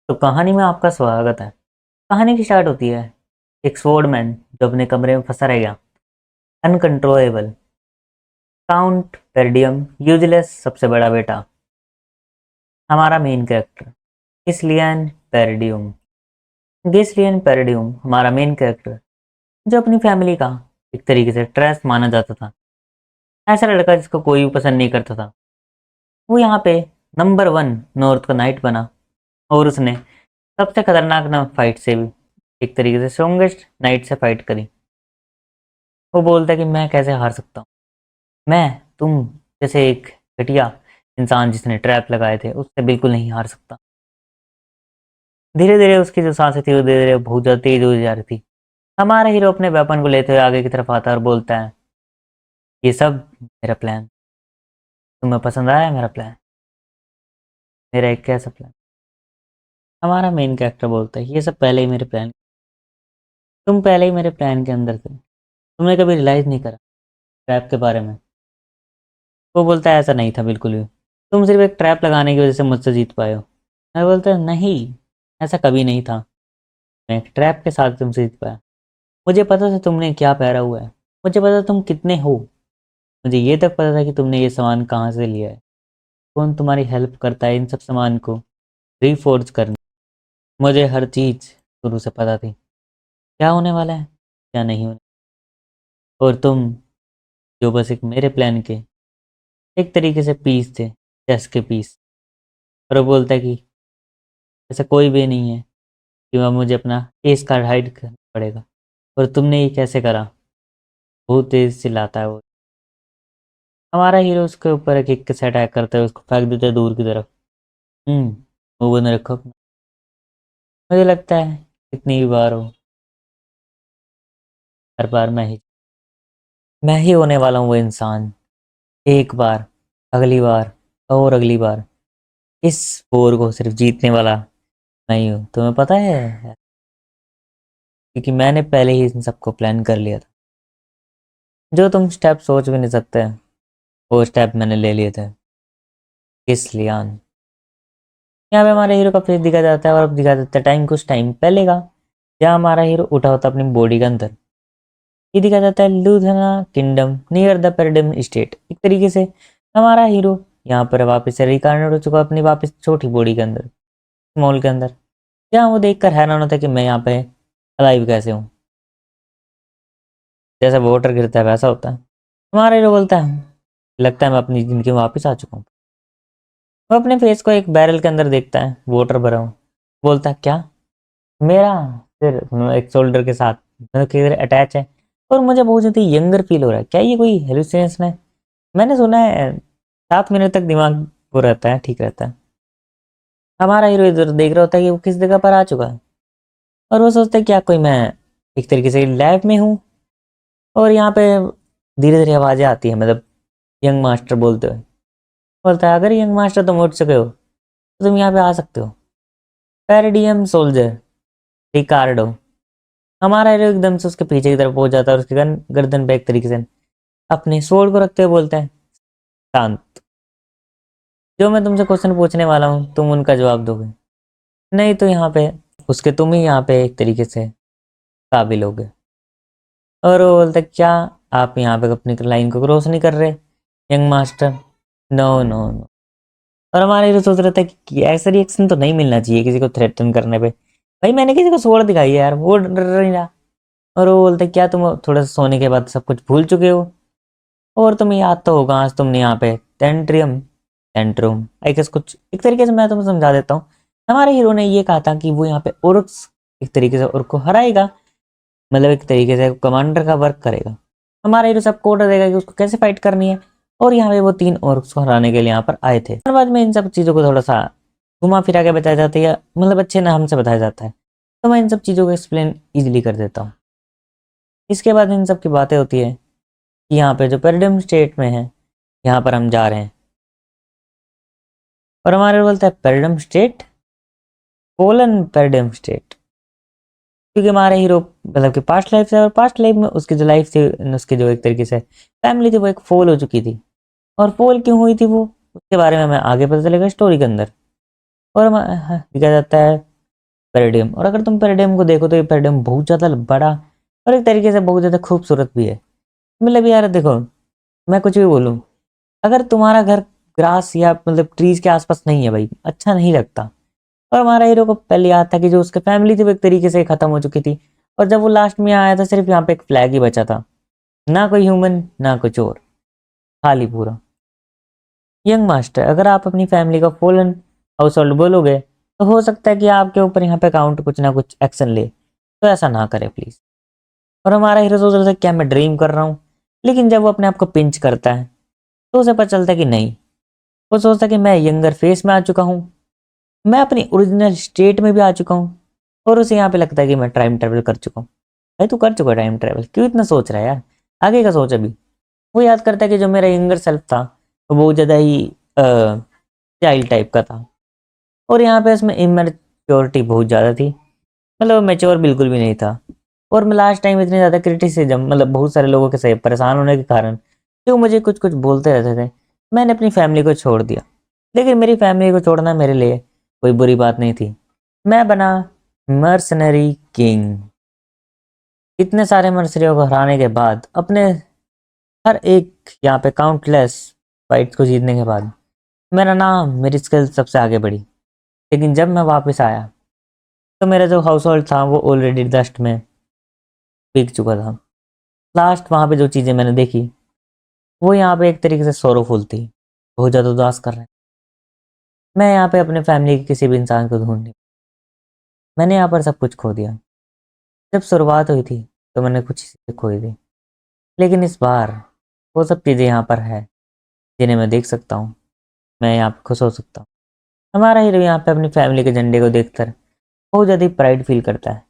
तो कहानी में आपका स्वागत है। कहानी की स्टार्ट होती है। एक स्वॉर्डमैन जो अपने कमरे में फंसा रह गया, अनकंट्रोलेबल। काउंट पेरडियम यूजलेस सबसे बड़ा बेटा। हमारा मेन कैरेक्टर गिस्लियन पेरडियम। गिस्लियन पेरडियम हमारा मेन कैरेक्टर, जो अपनी फैमिली का एक तरीके से ट्रेस माना जाता था। ऐसा लड़का जिसको कोई भी पसंद नहीं करता था। वो यहाँ पे नंबर 1 नॉर्थ का नाइट बना, और उसने सबसे खतरनाक ना फाइट से भी एक तरीके से स्ट्रॉन्गेस्ट नाइट से फाइट करी। वो बोलता है कि मैं कैसे हार सकता हूँ, मैं तुम जैसे एक घटिया इंसान जिसने ट्रैप लगाए थे उससे बिल्कुल नहीं हार सकता। धीरे धीरे उसकी जो सांसें थी वो धीरे धीरे बहुत ज़्यादा तेज हो जा रही थी। हमारा हीरो अपने वेपन को लेते हुए आगे की तरफ आता है और बोलता है, ये सब मेरा प्लान, तुम्हें पसंद आया मेरा प्लान, मेरा एक कैसा प्लान। हमारा मेन कैरेक्टर बोलता है, ये सब पहले ही मेरे प्लान, तुम पहले ही मेरे प्लान के अंदर थे, तुमने कभी रियलाइज़ नहीं करा ट्रैप के बारे में। वो बोलता है ऐसा नहीं था बिल्कुल भी, तुम सिर्फ एक ट्रैप लगाने की वजह से मुझसे जीत पाए हो। मैं बोलता है नहीं, ऐसा कभी नहीं था, मैं एक ट्रैप के साथ तुमसे जीत पाया। मुझे पता था तुमने क्या पहरा हुआ है, मुझे पता था तुम कितने हो, मुझे ये तक पता था कि तुमने ये सामान कहाँ से लिया है, कौन तुम्हारी हेल्प करता है इन सब सामान को रीफोर्ज करने। मुझे हर चीज़ शुरू से पता थी, क्या होने वाला है क्या नहीं होने, और तुम जो बस एक मेरे प्लान के एक तरीके से पीस थे, चेस के पीस। और वो बोलता है कि ऐसा कोई भी नहीं है कि वह मुझे अपना एस कार्ड हाइड करना पड़ेगा, और तुमने ये कैसे करा। बहुत तेज चिल्लाता है वो। हमारा हीरो उसके ऊपर एक किक से अटैक करता है, उसको फेंक देता है दूर की तरफ। वो बंद रखो अपना। मुझे लगता है कितनी भी बार हो, हर बार मैं ही होने वाला हूँ वो इंसान। एक बार, अगली बार, और अगली बार, इस वॉर को सिर्फ जीतने वाला मैं ही हूँ, तुम्हें पता है, क्योंकि मैंने पहले ही इन सबको प्लान कर लिया था। जो तुम स्टेप सोच भी नहीं सकते वो स्टेप मैंने ले लिए थे। इसलिए यहाँ पे हमारे हीरो का फेस दिखा जाता है, और अब दिखा जाता है टाइम कुछ टाइम पहले का, जहाँ हमारा हीरो उठा होता है अपनी बॉडी के अंदर। ये दिखा जाता है लूथना किंगडम नियर द पैराडिम स्टेट। एक तरीके से हमारा हीरो यहाँ पर वापस से रिकार्नेट हो चुका है अपनी वापस छोटी बॉडी के अंदर, स्मॉल के अंदर, जहाँ वो देखकर हैरान होता है कि मैं यहाँ पे अलाइव कैसे हूँ। जैसा वाटर गिरता है वैसा होता है। हमारा हीरो बोलता है, लगता है मैं अपनी जिंदगी में वापस आ चुका हूँ। वो अपने फेस को एक बैरल के अंदर देखता है, वाटर भरा हूँ। बोलता है क्या, मेरा सिर एक शोल्डर के साथ किधर अटैच है, और मुझे बहुत ज़्यादा यंगर फील हो रहा है। क्या ये कोई हेलुसिनेशन है? मैंने सुना है 7 मिनट तक दिमाग वो रहता है, ठीक रहता है। हमारा हीरो इधर देख रहा होता है कि वो किस जगह पर आ चुका है, और वो सोचता है क्या कोई मैं एक तरीके से लैब में हूँ। और यहाँ पे धीरे धीरे आवाज़ें आती हैं, मतलब यंग मास्टर बोलते हुए। बोलता है अगर यंग मास्टर तुम उठ चुके हो तो तुम यहाँ पे आ सकते हो। पैरेडियम सोल्जर रिकार्डो। हमारा हीरो एकदम से उसके पीछे की तरफ पहुंच जाता है और उसके गर्दन पे एक तरीके से अपने स्वॉर्ड को रखते हुए बोलता है, शांत, जो मैं तुमसे क्वेश्चन पूछने वाला हूँ तुम उनका जवाब दोगे, नहीं तो यहाँ पे उसके तुम ही यहाँ पे एक तरीके से काबिल होगे। और वो बोलता है क्या आप यहाँ पे अपनी लाइन को क्रॉस नहीं कर रहे young master, no no no. और हमारे हीरो सोच रहे थे कि ऐसा रिएक्शन तो नहीं मिलना चाहिए किसी को थ्रेटन करने पे। भाई मैंने किसी को स्वॉर्ड दिखाई है यार, वो डर नहीं रहा। और वो बोलते क्या तुम थोड़ा सा सोने के बाद सब कुछ भूल चुके हो, और तुम्हें याद तो होगा आज तुमने यहाँ पे टेंट्रियम टेंट्रूम आई गेस कुछ एक तरीके से, मैं तुम्हें समझा देता हूँ। हमारे हीरो ने ये कहा था कि वो यहाँ पे ओरक्स एक तरीके से ओरक को हराएगा, मतलब एक तरीके से कमांडर का वर्क करेगा। हमारा हीरो सबको ऑर्डर देगा कि उसको कैसे फाइट करनी है, और यहाँ पे वो 3 ओरक्स को हराने के लिए यहाँ पर आए थे। बाद में इन सब चीज़ों को थोड़ा सा घुमा फिरा के बताया जाता है, या मतलब अच्छे नाम से बताया जाता है, तो मैं इन सब चीज़ों को एक्सप्लेन ईजिली कर देता हूँ। इसके बाद इन सब की बातें होती है कि यहाँ पे जो पैराडिम स्टेट में है यहाँ पर हम जा रहे हैं। और हमारे बोलता है paradigm state, pollen paradigm state, क्योंकि हमारे हीरो मतलब कि पास्ट लाइफ से, और पास्ट लाइफ में उसकी जो लाइफ थी, उसकी जो एक तरीके से फैमिली थी वो एक फॉल हो चुकी थी। और फॉल क्यों हुई थी वो, उसके बारे में हमें आगे पता चलेगा स्टोरी के अंदर। और दिखा जाता है पेरिडियम। और अगर तुम पेरिडियम को देखो तो ये पेरिडियम बहुत ज़्यादा बड़ा और एक तरीके से बहुत ज़्यादा खूबसूरत भी है। मतलब यार देखो, मैं कुछ भी बोलूँ, अगर तुम्हारा घर ग्रास या मतलब ट्रीज के आसपास नहीं है भाई, अच्छा नहीं लगता। और हमारा हीरो को पहले याद था कि जो उसकी फैमिली थी वो एक तरीके से खत्म हो चुकी थी, और जब वो लास्ट में आया था सिर्फ यहाँ पे एक फ्लैग ही बचा था, ना कोई ह्यूमन ना कुछ और, खाली पूरा। यंग मास्टर, अगर आप अपनी फैमिली का फॉलन हाउस होल्ड बोलोगे तो हो सकता है कि आपके ऊपर यहाँ पे अकाउंट कुछ ना कुछ एक्शन ले, तो ऐसा ना करे प्लीज। और हमारा हीरो सोच रहा था क्या मैं ड्रीम कर रहा हूँ, लेकिन जब वो अपने आप को पिंच करता है तो उसे पता चलता है कि नहीं, वो सोचता है कि मैं यंगर फेस में आ चुका हूँ, मैं अपनी ओरिजिनल स्टेट में भी आ चुका हूँ, और उसे यहाँ पे लगता है कि मैं टाइम ट्रेवल कर चुका हूँ। भाई तू कर चुका है टाइम ट्रेवल, क्यों इतना सोच रहा है यार, आगे का सोच अभी। वो याद करता है कि जो मेरा यंगर सेल्फ था वो बहुत ज़्यादा ही चाइल्ड टाइप का था, और यहाँ पे उसमें इमेच्योरिटी बहुत ज़्यादा थी, मतलब मैच्योर बिल्कुल भी नहीं था। और मैं लास्ट टाइम इतनी ज़्यादा क्रिटिसिज्म, मतलब बहुत सारे लोगों के से परेशान होने के कारण जो मुझे कुछ कुछ बोलते रहते थे, मैंने अपनी फैमिली को छोड़ दिया। लेकिन मेरी फैमिली को छोड़ना मेरे लिए कोई बुरी बात नहीं थी। मैं बना मर्सनरी किंग। इतने सारे मर्सरियों को हराने के बाद, अपने हर एक यहाँ पे काउंटलेस फाइट्स को जीतने के बाद, मेरा नाम, मेरी स्किल सबसे आगे बढ़ी। लेकिन जब मैं वापस आया तो मेरा जो हाउस होल्ड था वो ऑलरेडी डस्ट में बिक चुका था। लास्ट वहाँ पे जो चीज़ें मैंने देखी वो यहाँ पे एक तरीके से सोरोफुल थी, बहुत ज़्यादा उदास कर रहे हैं। मैं यहाँ पे अपने फैमिली के किसी भी इंसान को ढूंढ नहीं, मैंने यहाँ पर सब कुछ खो दिया। जब शुरुआत हुई थी तो मैंने कुछ चीज़ें खोई थी, लेकिन इस बार वो सब चीज़ें यहाँ पर है जिन्हें मैं देख सकता हूँ, मैं यहाँ पे खुश हो सकता हूँ। हमारा हीरो यहाँ पे अपनी फैमिली के झंडे को देखकर बहुत ज़्यादा प्राइड फील करता है,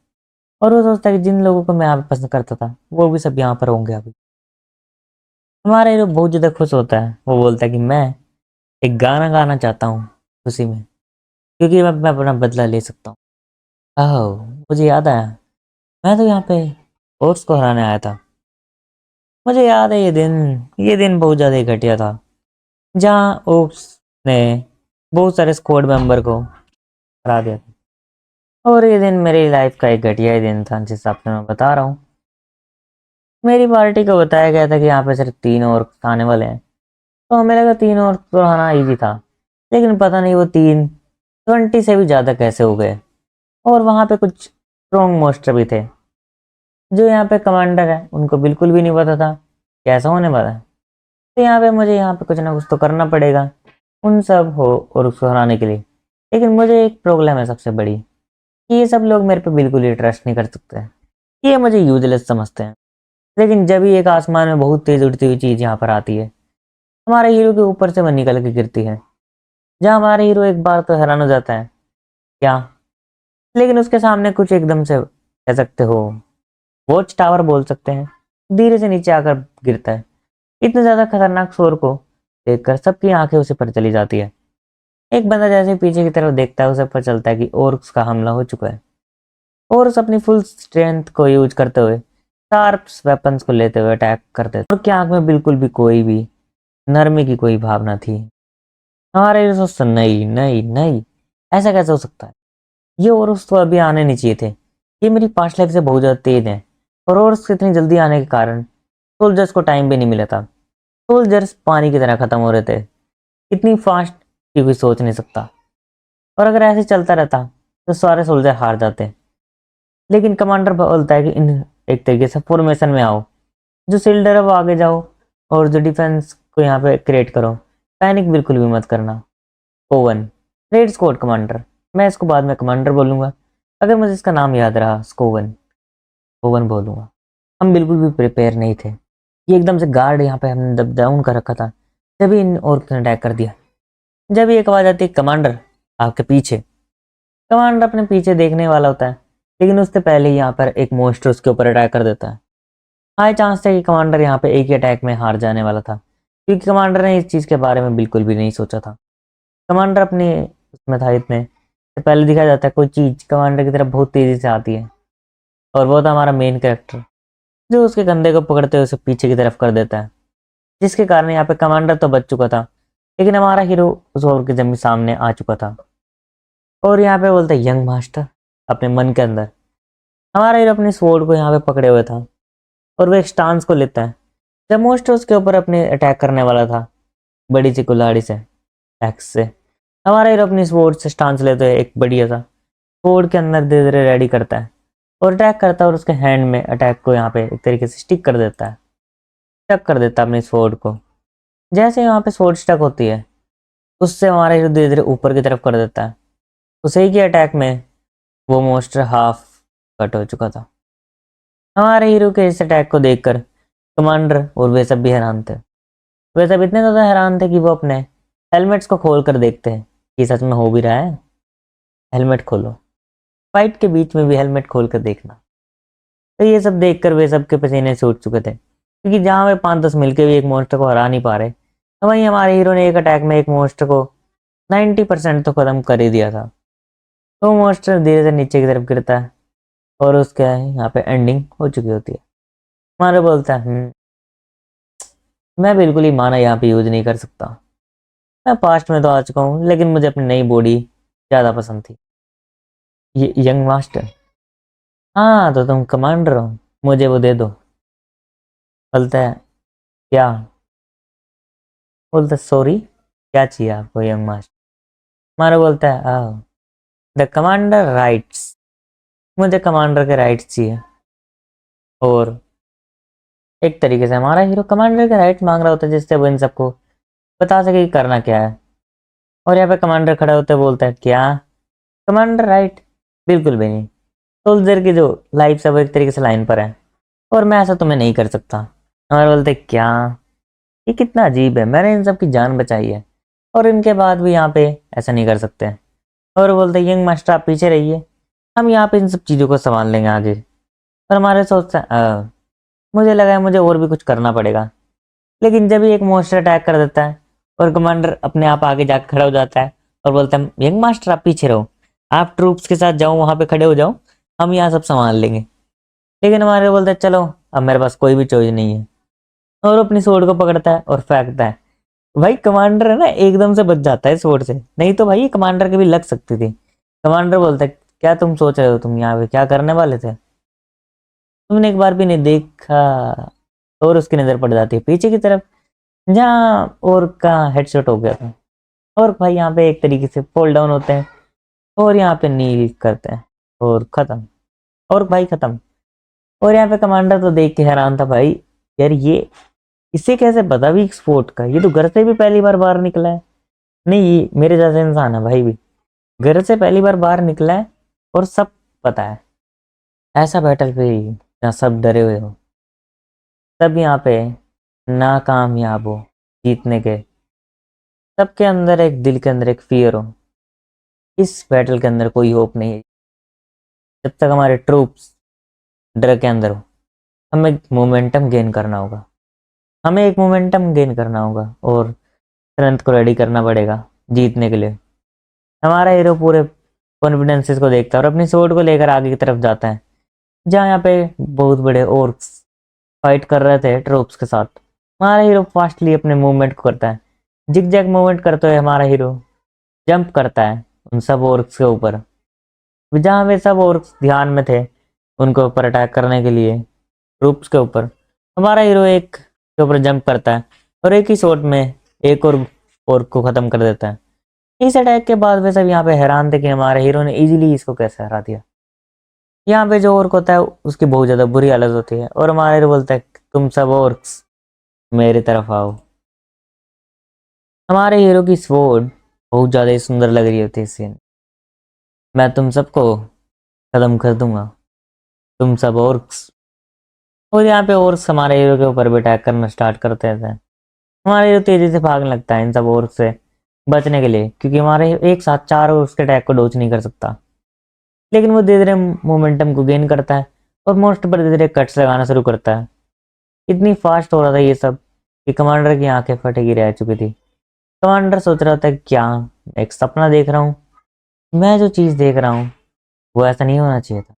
और वो सोचता है कि जिन लोगों को मैं यहाँ पे पसंद करता था वो भी सब यहाँ पर होंगे अभी। हमारा हीरो बहुत ज़्यादा खुश होता है, वो बोलता है कि मैं एक गाना गाना चाहता हूँ खुशी में, क्योंकि मैं अपना बदला ले सकता हूँ। ओह, मुझे याद आया, मैं तो यहाँ पे ओट्स को हराने आया था। मुझे याद है ये दिन बहुत ज़्यादा ही घटिया था, जहाँ ओक्स ने बहुत सारे स्क्वाड मेंबर को हरा दिया था। और ये दिन मेरी लाइफ का एक घटिया ही दिन था, जिस हिसाब से मैं बता रहा हूँ। मेरी पार्टी को बताया गया था कि यहाँ पे सिर्फ 3 और आने वाले हैं, तो हमें लगा 3 और तो आना ईजी था, लेकिन पता नहीं वो 20 से भी ज़्यादा कैसे हो गए। और वहाँ पे कुछ स्ट्रॉन्ग मोस्टर भी थे, जो यहाँ पे कमांडर है उनको बिल्कुल भी नहीं पता था कैसा होने वाला है। तो यहाँ पे मुझे यहाँ पे कुछ ना कुछ तो करना पड़ेगा उन सब हो और उसको हराने के लिए। लेकिन मुझे एक प्रॉब्लम है सबसे बड़ी, कि ये सब लोग मेरे पे बिल्कुल ही ट्रस्ट नहीं कर सकते, ये मुझे यूजलेस समझते हैं। लेकिन जब ही एक आसमान में बहुत तेज उड़ती हुई चीज़ यहाँ पर आती है, हमारे हीरो के ऊपर से वो निकल के गिरती है, जहाँ हमारा हीरो एक बार तो हैरान हो जाता है क्या, लेकिन उसके सामने कुछ एकदम से कह सकते हो वॉच टावर बोल सकते हैं, धीरे से नीचे आकर गिरता है। इतने ज्यादा खतरनाक शोर को देखकर सबकी आंखें उसे पर चली जाती है। एक बंदा जैसे पीछे की तरफ देखता है, उसे पता चलता है कि ओर्क्स का हमला हो चुका है। ओर्क्स अपनी फुल स्ट्रेंथ को यूज करते हुए, शार्प वेपन्स को लेते हुए अटैक करते थे, और की आंख में बिल्कुल भी कोई भी नरमी की कोई भावना थी। हमारे लिए सोचता नहीं नहीं नहीं, ऐसा कैसे हो सकता है, ये ओर्क्स तो अभी आने नहीं चाहिए थे, ये मेरी पास्ट लाइफ से बहुत ज्यादा तेज है। और ओर्क्स इतनी जल्दी आने के कारण सोल्जर्स को टाइम भी नहीं मिला था, सोल्जर्स पानी की तरह खत्म हो रहे थे, इतनी फास्ट की कोई सोच नहीं सकता। और अगर ऐसे चलता रहता तो सारे सोल्जर हार जाते। लेकिन कमांडर बोलता है कि इन एक तरीके से फॉर्मेशन में आओ, जो शिल्डर है वो आगे जाओ, और जो डिफेंस को यहाँ पे क्रिएट करो, पैनिक बिल्कुल भी मत करना। ओवन, रेड स्क्वाड कमांडर, मैं इसको बाद में कमांडर बोलूंगा, अगर मुझे इसका नाम याद रहा स्कोवन, ओवन बोलूंगा। हम बिल्कुल भी प्रिपेयर नहीं थे, ये एकदम से गार्ड यहाँ पे हमने दब डाउन कर रखा था, जब इन और अटैक कर दिया। जब ये एक आवाज आती है कमांडर आपके पीछे, कमांडर अपने पीछे देखने वाला होता है, लेकिन उससे पहले ही यहाँ पर एक मोस्टर उसके ऊपर अटैक कर देता है। हाई चांस था कि कमांडर यहाँ पे एक ही अटैक में हार जाने वाला था, क्योंकि कमांडर ने इस चीज़ के बारे में बिल्कुल भी नहीं सोचा था। कमांडर अपने उसमें था, इतने से पहले दिखाया जाता है कोई चीज़ कमांडर की तरफ बहुत तेज़ी से आती है, और वो था हमारा मेन कैरेक्टर, जो उसके कंधे को पकड़ते हुए उसे पीछे की तरफ कर देता है, जिसके कारण यहाँ पे कमांडर तो बच चुका था, लेकिन हमारा हीरो उस ओर के जमीन सामने आ चुका था। और यहाँ पे बोलता है यंग मास्टर, अपने मन के अंदर। हमारा हीरो अपनी स्वॉर्ड को यहाँ पे पकड़े हुए था और वो एक स्टांस को लेता है। जब मोस्टर उसके ऊपर अपने अटैक करने वाला था बड़ी सी कुल्हाड़ी से, एक्स से, हमारा हीरो अपनी स्वॉर्ड से स्टांस लेते हुए एक बढ़िया सा स्वॉर्ड के अंदर धीरे धीरे रेडी करता है और अटैक करता है और उसके हैंड में अटैक को यहाँ पे एक तरीके से स्टिक कर देता है, स्टक कर देता है अपनी स्वॉर्ड को। जैसे यहाँ पे स्वॉर्ड स्टक होती है उससे हमारा हीरो धीरे धीरे ऊपर की तरफ कर देता है। उसे ही के अटैक में वो मोस्टर हाफ कट हो चुका था। हमारे हीरो के इस अटैक को देखकर कमांडर और वे सब भी हैरान थे। वे सब इतने ज़्यादा हैरान थे कि वो अपने हेलमेट्स को खोल कर देखते हैं कि सच में हो भी रहा है। हेलमेट खोलो, फाइट के बीच में भी हेलमेट खोल कर देखना। तो ये सब देखकर वे सब के पसीने छूट चुके थे, क्योंकि जहाँ वे 5-10 मिलकर भी एक मॉन्स्टर को हरा नहीं पा रहे, तो वहीं हमारे हीरो ने एक अटैक में एक मॉन्स्टर को 90% तो खत्म कर ही दिया था। तो मॉन्स्टर धीरे से नीचे की तरफ गिरता है और उसके यहाँ पे एंडिंग हो चुकी होती है। हमारे बोलता है मैं बिल्कुल ही माना यहाँ पे यूज नहीं कर सकता। मैं पास्ट में तो आ चुका हूँ, लेकिन मुझे अपनी नई बॉडी ज़्यादा पसंद थी। ये यंग मास्टर, हाँ तो तुम कमांडर हो, मुझे वो दे दो। बोलता है क्या? बोलता है सॉरी, क्या चाहिए आपको यंग मास्टर? हमारा बोलता है द कमांडर राइट्स, मुझे कमांडर के राइट्स चाहिए। और एक तरीके से हमारा हीरो कमांडर के राइट्स मांग रहा होता है जिससे वो इन सबको बता सके कि करना क्या है। और यहाँ पे कमांडर खड़ा होता है, बोलता है क्या कमांडर राइट? बिल्कुल भी नहीं, सोल्जर की जो लाइफ है वो एक तरीके से लाइन पर है और मैं ऐसा तुम्हें नहीं कर सकता। हमारे बोलते क्या, ये कितना अजीब है, मैंने इन सब की जान बचाई है और इनके बाद भी यहाँ पे ऐसा नहीं कर सकते। और बोलते यंग मास्टर आप पीछे रहिए, हम यहाँ पे इन सब चीज़ों को संभाल लेंगे आगे। और हमारे सोचते हैं मुझे लगा है मुझे और भी कुछ करना पड़ेगा। लेकिन जब ही एक मॉन्स्टर अटैक कर देता है और कमांडर अपने आप आगे जाकर खड़ा हो जाता है और बोलता है यंग मास्टर आप पीछे रहो, आप ट्रूप्स के साथ जाओ, वहां पे खड़े हो जाओ, हम यहाँ सब संभाल लेंगे। लेकिन हमारे बोलता है चलो अब मेरे पास कोई भी चॉइस नहीं है। और अपनी स्वॉर्ड को पकड़ता है और फेंकता है। भाई कमांडर है ना, एकदम से बच जाता है स्वॉर्ड से, नहीं तो भाई कमांडर के भी लग सकती थी। कमांडर बोलता है क्या तुम सोच रहे हो, तुम यहाँ पे क्या करने वाले थे, तुमने एक बार भी नहीं देखा। और उसकी नजर पड़ जाती है पीछे की तरफ जहाँ और का हेडशॉट हो गया था। और भाई यहाँ पे एक तरीके से फॉल डाउन होते हैं और यहाँ पे नील करते हैं और खत्म। और भाई खत्म। और यहाँ पे कमांडर तो देख के हैरान था, भाई यार ये इसे कैसे पता भी स्पोर्ट का, ये तो घर से भी पहली बार बाहर निकला है। नहीं ये मेरे जैसे इंसान है भाई, भी घर से पहली बार बाहर निकला है और सब पता है। ऐसा बैटल पे जहाँ सब डरे हुए हो, सब यहाँ पे नाकामयाब हो जीतने के, सबके अंदर एक दिल के अंदर एक फियर हो, इस बैटल के अंदर कोई होप नहीं है जब तक हमारे ट्रूप्स डर के अंदर हो। हमें मोमेंटम गेन करना होगा, हमें एक मोमेंटम गेन करना होगा और स्ट्रेंथ को रेडी करना पड़ेगा जीतने के लिए। हमारा हीरो पूरे कॉन्फिडेंसेस को देखता है और अपनी स्वॉर्ड को लेकर आगे की तरफ जाता है जहाँ यहाँ पे बहुत बड़े ऑर्क्स फाइट कर रहे थे ट्रूप्स के साथ। हमारा हीरो फास्टली अपने मूवमेंट को करता है, जिग जैग मूवमेंट करते हुए हमारा हीरो जंप करता है उन सब ऑर्क्स के ऊपर। जहाँ वे सब ऑर्क्स ध्यान में थे उनके ऊपर अटैक करने के लिए ट्रूप्स के ऊपर, हमारा हीरो एक के ऊपर जंप करता है और एक ही शॉट में एक और ऑर्क को खत्म कर देता है। इस अटैक के बाद वे सब यहाँ पे हैरान थे कि हमारे हीरो ने इजीली इसको कैसे हरा दिया। यहाँ पे जो ऑर्क होता है उसकी बहुत ज़्यादा बुरी हालत होती है और हमारा हीरो बोलता है तुम सब ऑर्क्स मेरी तरफ आओ। हमारे हीरो की स्वॉर्ड बहुत ज़्यादा ही सुंदर लग रही होती है इस सीन। मैं तुम सबको खत्म कर दूंगा, तुम सब ऑर्क्स। और यहाँ पे ऑर्क्स हमारे हीरो के ऊपर भी अटैक करना स्टार्ट करते थे। हमारा हीरो तेजी से भागने लगता है इन सब ऑर्क्स से बचने के लिए, क्योंकि हमारे एक साथ 4 ऑर्क्स के अटैक को डोज नहीं कर सकता। लेकिन वो धीरे धीरे मोमेंटम को गेन करता है और मोस्ट पर धीरे धीरे कट्स लगाना शुरू करता है। इतनी फास्ट हो रहा था ये सब कि कमांडर की आंखें फटे की रह चुकी थी। कमांडर सोच रहा था क्या एक सपना देख रहा हूँ, मैं जो चीज़ देख रहा हूँ वो ऐसा नहीं होना चाहिए था।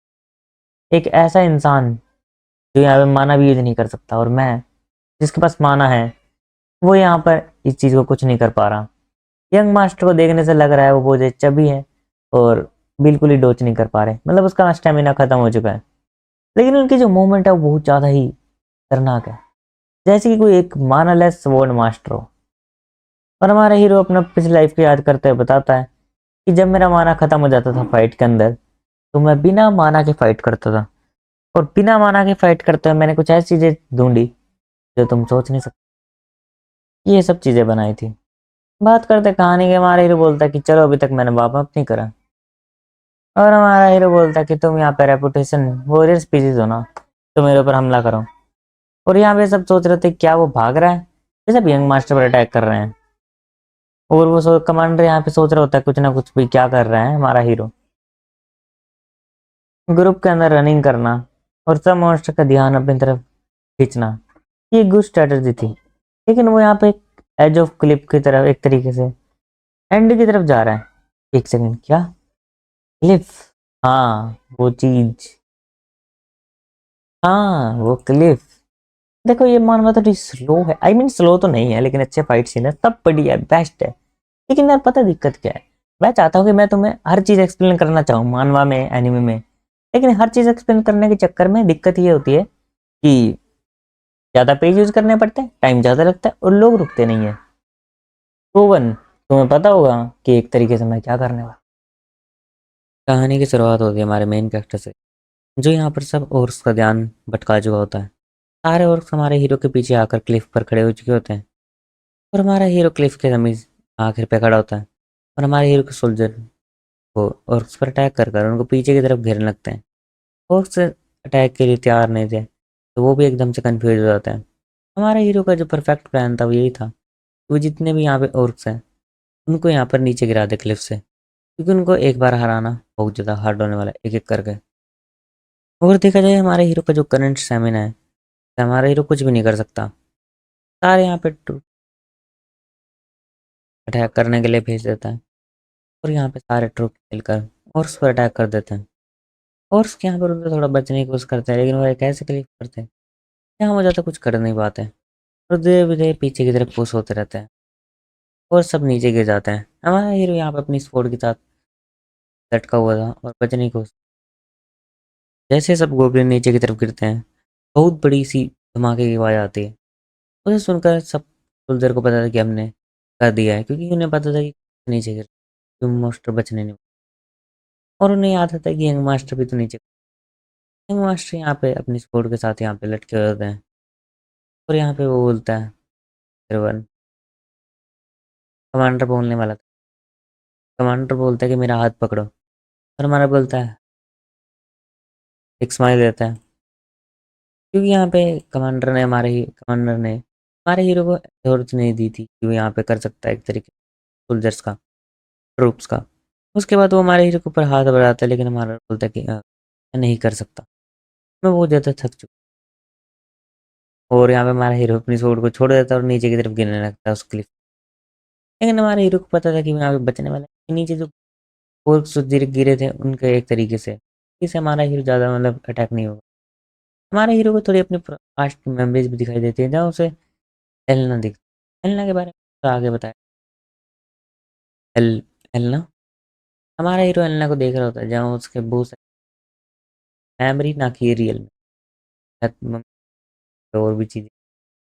एक ऐसा इंसान जो यहाँ पे माना भी यूज नहीं कर सकता और मैं जिसके पास माना है वो यहाँ पर इस चीज़ को कुछ नहीं कर पा रहा। यंग मास्टर को देखने से लग रहा है वो बहुत अच्छा भी है और बिल्कुल ही डोच नहीं कर पा रहे, मतलब उसका स्टेमिना खत्म हो चुका है। लेकिन उनकी जो मूवमेंट है वो बहुत ज़्यादा ही खतरनाक है, जैसे कि कोई एक मानालेस स्वॉर्ड मास्टर हो। और हमारा हीरो अपना पिछली लाइफ को याद करते हुए बताता है कि जब मेरा माना खत्म हो जाता था फाइट के अंदर, तो मैं बिना माना के फाइट करता था, और बिना माना के फाइट करते हुए मैंने कुछ ऐसी चीजें ढूंढी जो तुम सोच नहीं सकते। ये सब चीजें बनाई थी। बात करते कहानी के, हमारा हीरो बोलता है कि चलो अभी तक मैंने वार्म अप नहीं करा। और हमारा हीरो बोलता है कि तुम यहाँ पे रेपुटेशन वॉरियर स्पीसीज हो ना, तो मेरे ऊपर हमला करो। और यहाँ पे सब सोच रहे थे क्या वो भाग रहा है, ये सब यंग मास्टर पर अटैक कर रहे हैं। और वो कमांडर यहाँ पे सोच रहा होता है कुछ ना कुछ भी, क्या कर रहा है हमारा हीरो। ग्रुप के अंदर रनिंग करना और सब मॉन्स्टर का ध्यान अपनी तरफ खींचना, ये गुड स्ट्रेटजी थी। लेकिन वो यहाँ पे एज ऑफ क्लिप की तरफ, एक तरीके से एंड की तरफ जा रहा है। एक सेकंड, क्या क्लिफ? हाँ वो चीज, हाँ वो क्लिफ। देखो ये मानवा थोड़ी स्लो है, आई मीन स्लो तो नहीं है, लेकिन अच्छे फाइट सीन है, सब बढ़िया है, बेस्ट है। लेकिन यार पता दिक्कत क्या है, मैं चाहता हूँ कि मैं तुम्हें हर चीज एक्सप्लेन करना चाहूँ मानवा में, एनिमे में। लेकिन हर चीज एक्सप्लेन करने के चक्कर में दिक्कत ये होती है कि ज्यादा पेज यूज करने पड़ते हैं, टाइम ज्यादा लगता है, और लोग रुकते नहीं है। तो वन, तुम्हें पता होगा कि एक तरीके से मैं क्या करने वाला। कहानी की शुरुआत होती है हमारे मेन कैरेक्टर से, जो यहाँ पर सब ओर्स का ध्यान भटका चुका होता है। सारे ओर्स हमारे हीरो के पीछे आकर क्लिफ पर खड़े हो चुके होते हैं, और हमारा हीरो क्लिफ के जमीन आखिर पे खड़ा होता है। और हमारे हीरो के सोल्जर को ओर्क्स पर अटैक कर कर उनको पीछे की तरफ घेरने लगते हैं। ओर्क्स अटैक के लिए तैयार नहीं थे, तो वो भी एकदम से कंफ्यूज हो जाते हैं। हमारे हीरो का जो परफेक्ट प्लान था वो यही था कि वो जितने भी यहाँ पे ओर्क्स हैं उनको यहाँ पर नीचे गिरा दे क्लिफ से, क्योंकि उनको एक बार हराना बहुत ज़्यादा हार्ड होने वाला है, एक एक करके। और देखा जाए हमारे हीरो का जो करंट स्टेमिना है, तो हमारा हीरो कुछ भी नहीं कर सकता। सारे यहाँ पे अटैक करने के लिए भेज देता है, और यहाँ पे सारे ट्रुप मिलकर और पर अटैक कर देते हैं। और उसके यहाँ पर उनसे थोड़ा बचने की कोशिश करते हैं, लेकिन वो एक ऐसे क्लिक करते हैं यहाँ हो जाता कुछ कर नहीं पाते, और धीरे धीरे पीछे की तरफ पुश होते रहते हैं, और सब नीचे गिर जाते हैं। हमारा हीरो यहाँ पे अपनी स्वॉर्ड के साथ लटका हुआ था और बचने की कोशिश। जैसे सब गोब्लिन नीचे की तरफ गिरते हैं, बहुत बड़ी सी धमाके की आवाज़ आती है। उसे सुनकर सब सोल्जर को पता था कि हमने कर दिया है, क्योंकि उन्हें पता था कि नीचे गिर मास्टर बचने नहीं। और उन्हें याद था कि यंग मास्टर भी तो नीचे, यंग मास्टर यहाँ पे अपनी स्वॉर्ड के साथ यहाँ पे लटके हुए होते हैं। और यहाँ पे वो बोलता है, वन कमांडर बोलने वाला था। कमांडर बोलता है कि मेरा हाथ पकड़ो, और हमारा बोलता है, एक स्माइल देता है, क्योंकि यहाँ पे कमांडर ने हमारे हीरो को जरूरत नहीं दी थी कि वो यहाँ पे कर सकता है एक तरीके सोल्जर्स का, ट्रूप्स का। उसके बाद वो हमारे हीरो के ऊपर हाथ बढ़ाता है, लेकिन हमारा बोलता है कि मैं नहीं कर सकता, मैं बहुत ज़्यादा थक चुका। और यहाँ पे हमारा हीरो अपनी स्वॉर्ड को छोड़ देता है और नीचे की तरफ गिरने लगता है उस क्लिफ। लेकिन हमारे हीरो को पता था कि मैं यहाँ पे बचने वाला है, नीचे जो और गिरे गिरे थे उनके एक तरीके से, इससे हमारा हीरो ज़्यादा मतलब अटैक नहीं होगा। हमारे हीरो को थोड़ी अपनी पास्ट मेमोरीज भी दिखाई देती है, जहाँ उसे एलना दिख, एलना के बारे में तो आगे बताया। एल एलना, हमारा हीरो एलना को देख रहा होता है, जहाँ उसके बहुत सारी मेमोरी ना कि रियल में, और भी चीज़ें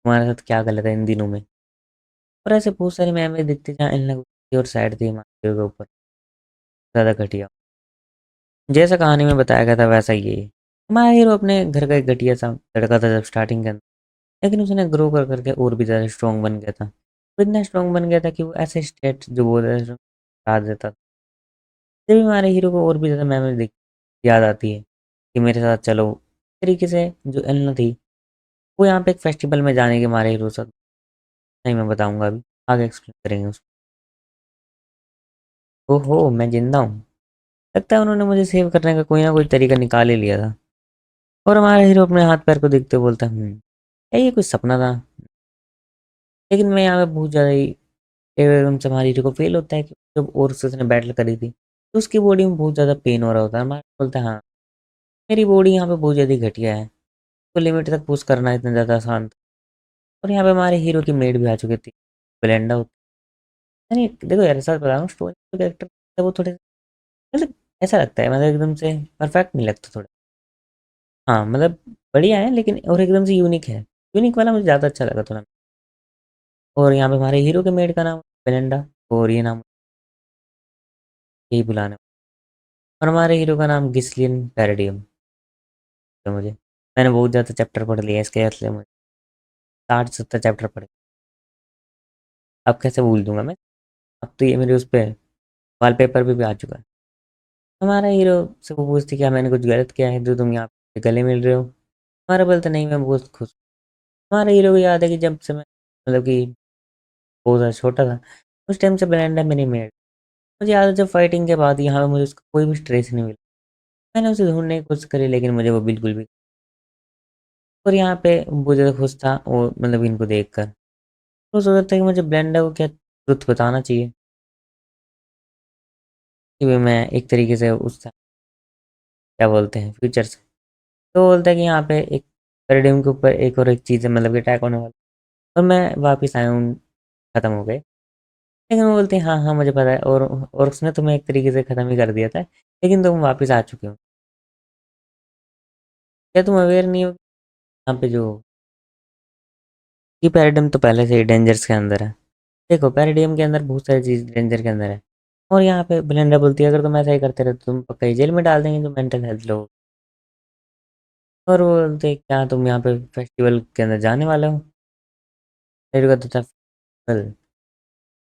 हमारे साथ क्या गलत है इन दिनों में। और ऐसे बहुत सारी मेमोरी दिखती है जहाँ एलना को और साइड थी हमारे हीरो के ऊपर, ज़्यादा घटिया। जैसा कहानी में बताया गया था वैसा ही है। हमारा हीरो अपने घर का एक घटिया सा लड़का था जब स्टार्टिंग के अंदर, लेकिन उसने ग्रो कर करके और भी ज़्यादा स्ट्रॉन्ग बन गया था। वो इतना स्ट्रॉन्ग बन गया था कि वो ऐसे स्टेट जो बोल रहे थे हरा देता था। जब भी हमारे हीरो को और भी ज़्यादा मेमोरी दिख याद आती है कि मेरे साथ चलो, इस तरीके से जो एलना थी वो यहाँ पे एक फेस्टिवल में जाने के हमारे हीरो साथ, नहीं मैं बताऊंगा अभी, आगे एक्सप्लेन करेंगे उसको। ओहो मैं जिंदा हूँ, लगता है उन्होंने मुझे सेव करने का कोई ना कोई तरीका निकाल ही लिया था। और हमारा हीरो अपने हाथ पैर को देखते हुए बोलता है, क्या ये कुछ सपना था? लेकिन मैं यहाँ पे बहुत ज़्यादा ही एवं से हमारी हीरो को फील होता है कि जब और से उसने बैटल करी थी तो उसकी बॉडी में बहुत ज़्यादा पेन हो रहा होता है। हमारा बोलता है हाँ, मेरी बॉडी यहाँ पे बहुत ज़्यादा घटिया है, तो लिमिट तक पुश करना इतना ज़्यादा आसान था। और यहाँ पे हमारे हीरो की मेड भी आ चुकी थी, ब्लेंडा होती। यानी देखो यार, सच बता रहा हूँ, स्टोरी कैरेक्टर वो थोड़े मतलब ऐसा लगता है, मतलब एकदम से परफेक्ट नहीं लगता थोड़ा। हाँ मतलब बढ़िया है लेकिन, और एकदम से यूनिक है। यूनिक वाला मुझे ज़्यादा अच्छा लगा थोड़ा। और यहाँ पे हमारे हीरो के मेड का नाम बेलेंडा, और ये नाम यही बुलाने। और हमारे हीरो का नाम गिस्लियन पैरेडियम। तो मुझे, मैंने बहुत ज़्यादा चैप्टर पढ़ लिया इसके, इसलिए मुझे 60-70 चैप्टर पढ़े। अब कैसे भूल दूंगा मैं। अब तो ये मेरे उस पर वॉलपेपर पे भी आ चुका है। हमारा हीरो से वो पूछती क्या मैंने कुछ गलत किया है जो तुम यहाँ पे गले मिल रहे हो। हमारा बोलता नहीं, मैं बहुत खुश हूँ। हमारे हीरो को याद है कि जब से मैं, मतलब कि बहुत ज़्यादा छोटा था, उस टाइम से ब्लेंडा मेरी मेड। मुझे याद है जब फाइटिंग के बाद यहाँ पे मुझे उसका कोई भी स्ट्रेस नहीं मिला। मैंने उसे ढूंढने की कोशिश करी लेकिन मुझे वो बिल्कुल भी। और यहाँ पे बहुत ज़्यादा खुश था और मतलब इनको देख कर तो सोचा था कि मुझे ब्लेंडा को क्या ट्रुथ बताना चाहिए कि भाई मैं एक तरीके से उससे, क्या बोलते हैं, फ्यूचर से। तो बोलता है कि यहाँ पे एक पैराडाइम के ऊपर एक और एक चीज़ है, मतलब कि अटैक होने वाला। और मैं वापस आया हूँ, ख़त्म हो गए। लेकिन वो बोलते हैं हाँ हाँ मुझे पता है, और उसने तुम्हें एक तरीके से ख़त्म ही कर दिया था, लेकिन तुम वापस आ चुके हो। क्या तुम अवेयर नहीं हो यहाँ पे जो, कि पैराडाइम तो पहले से ही डेंजर्स के अंदर है। देखो पैराडाइम के अंदर बहुत सारी चीज़ डेंजर के अंदर है। और यहाँ पे ब्लेंडा बोलती है अगर तुम ऐसा ही करते रहे तो तुम पक्का ही जेल में डाल देंगे, जो मेंटल हेल्थ लोग। और वो बोलते हैं क्या तुम यहाँ पे फेस्टिवल के अंदर जाने वाले हो। मेरे को तो था फेस्टिवल,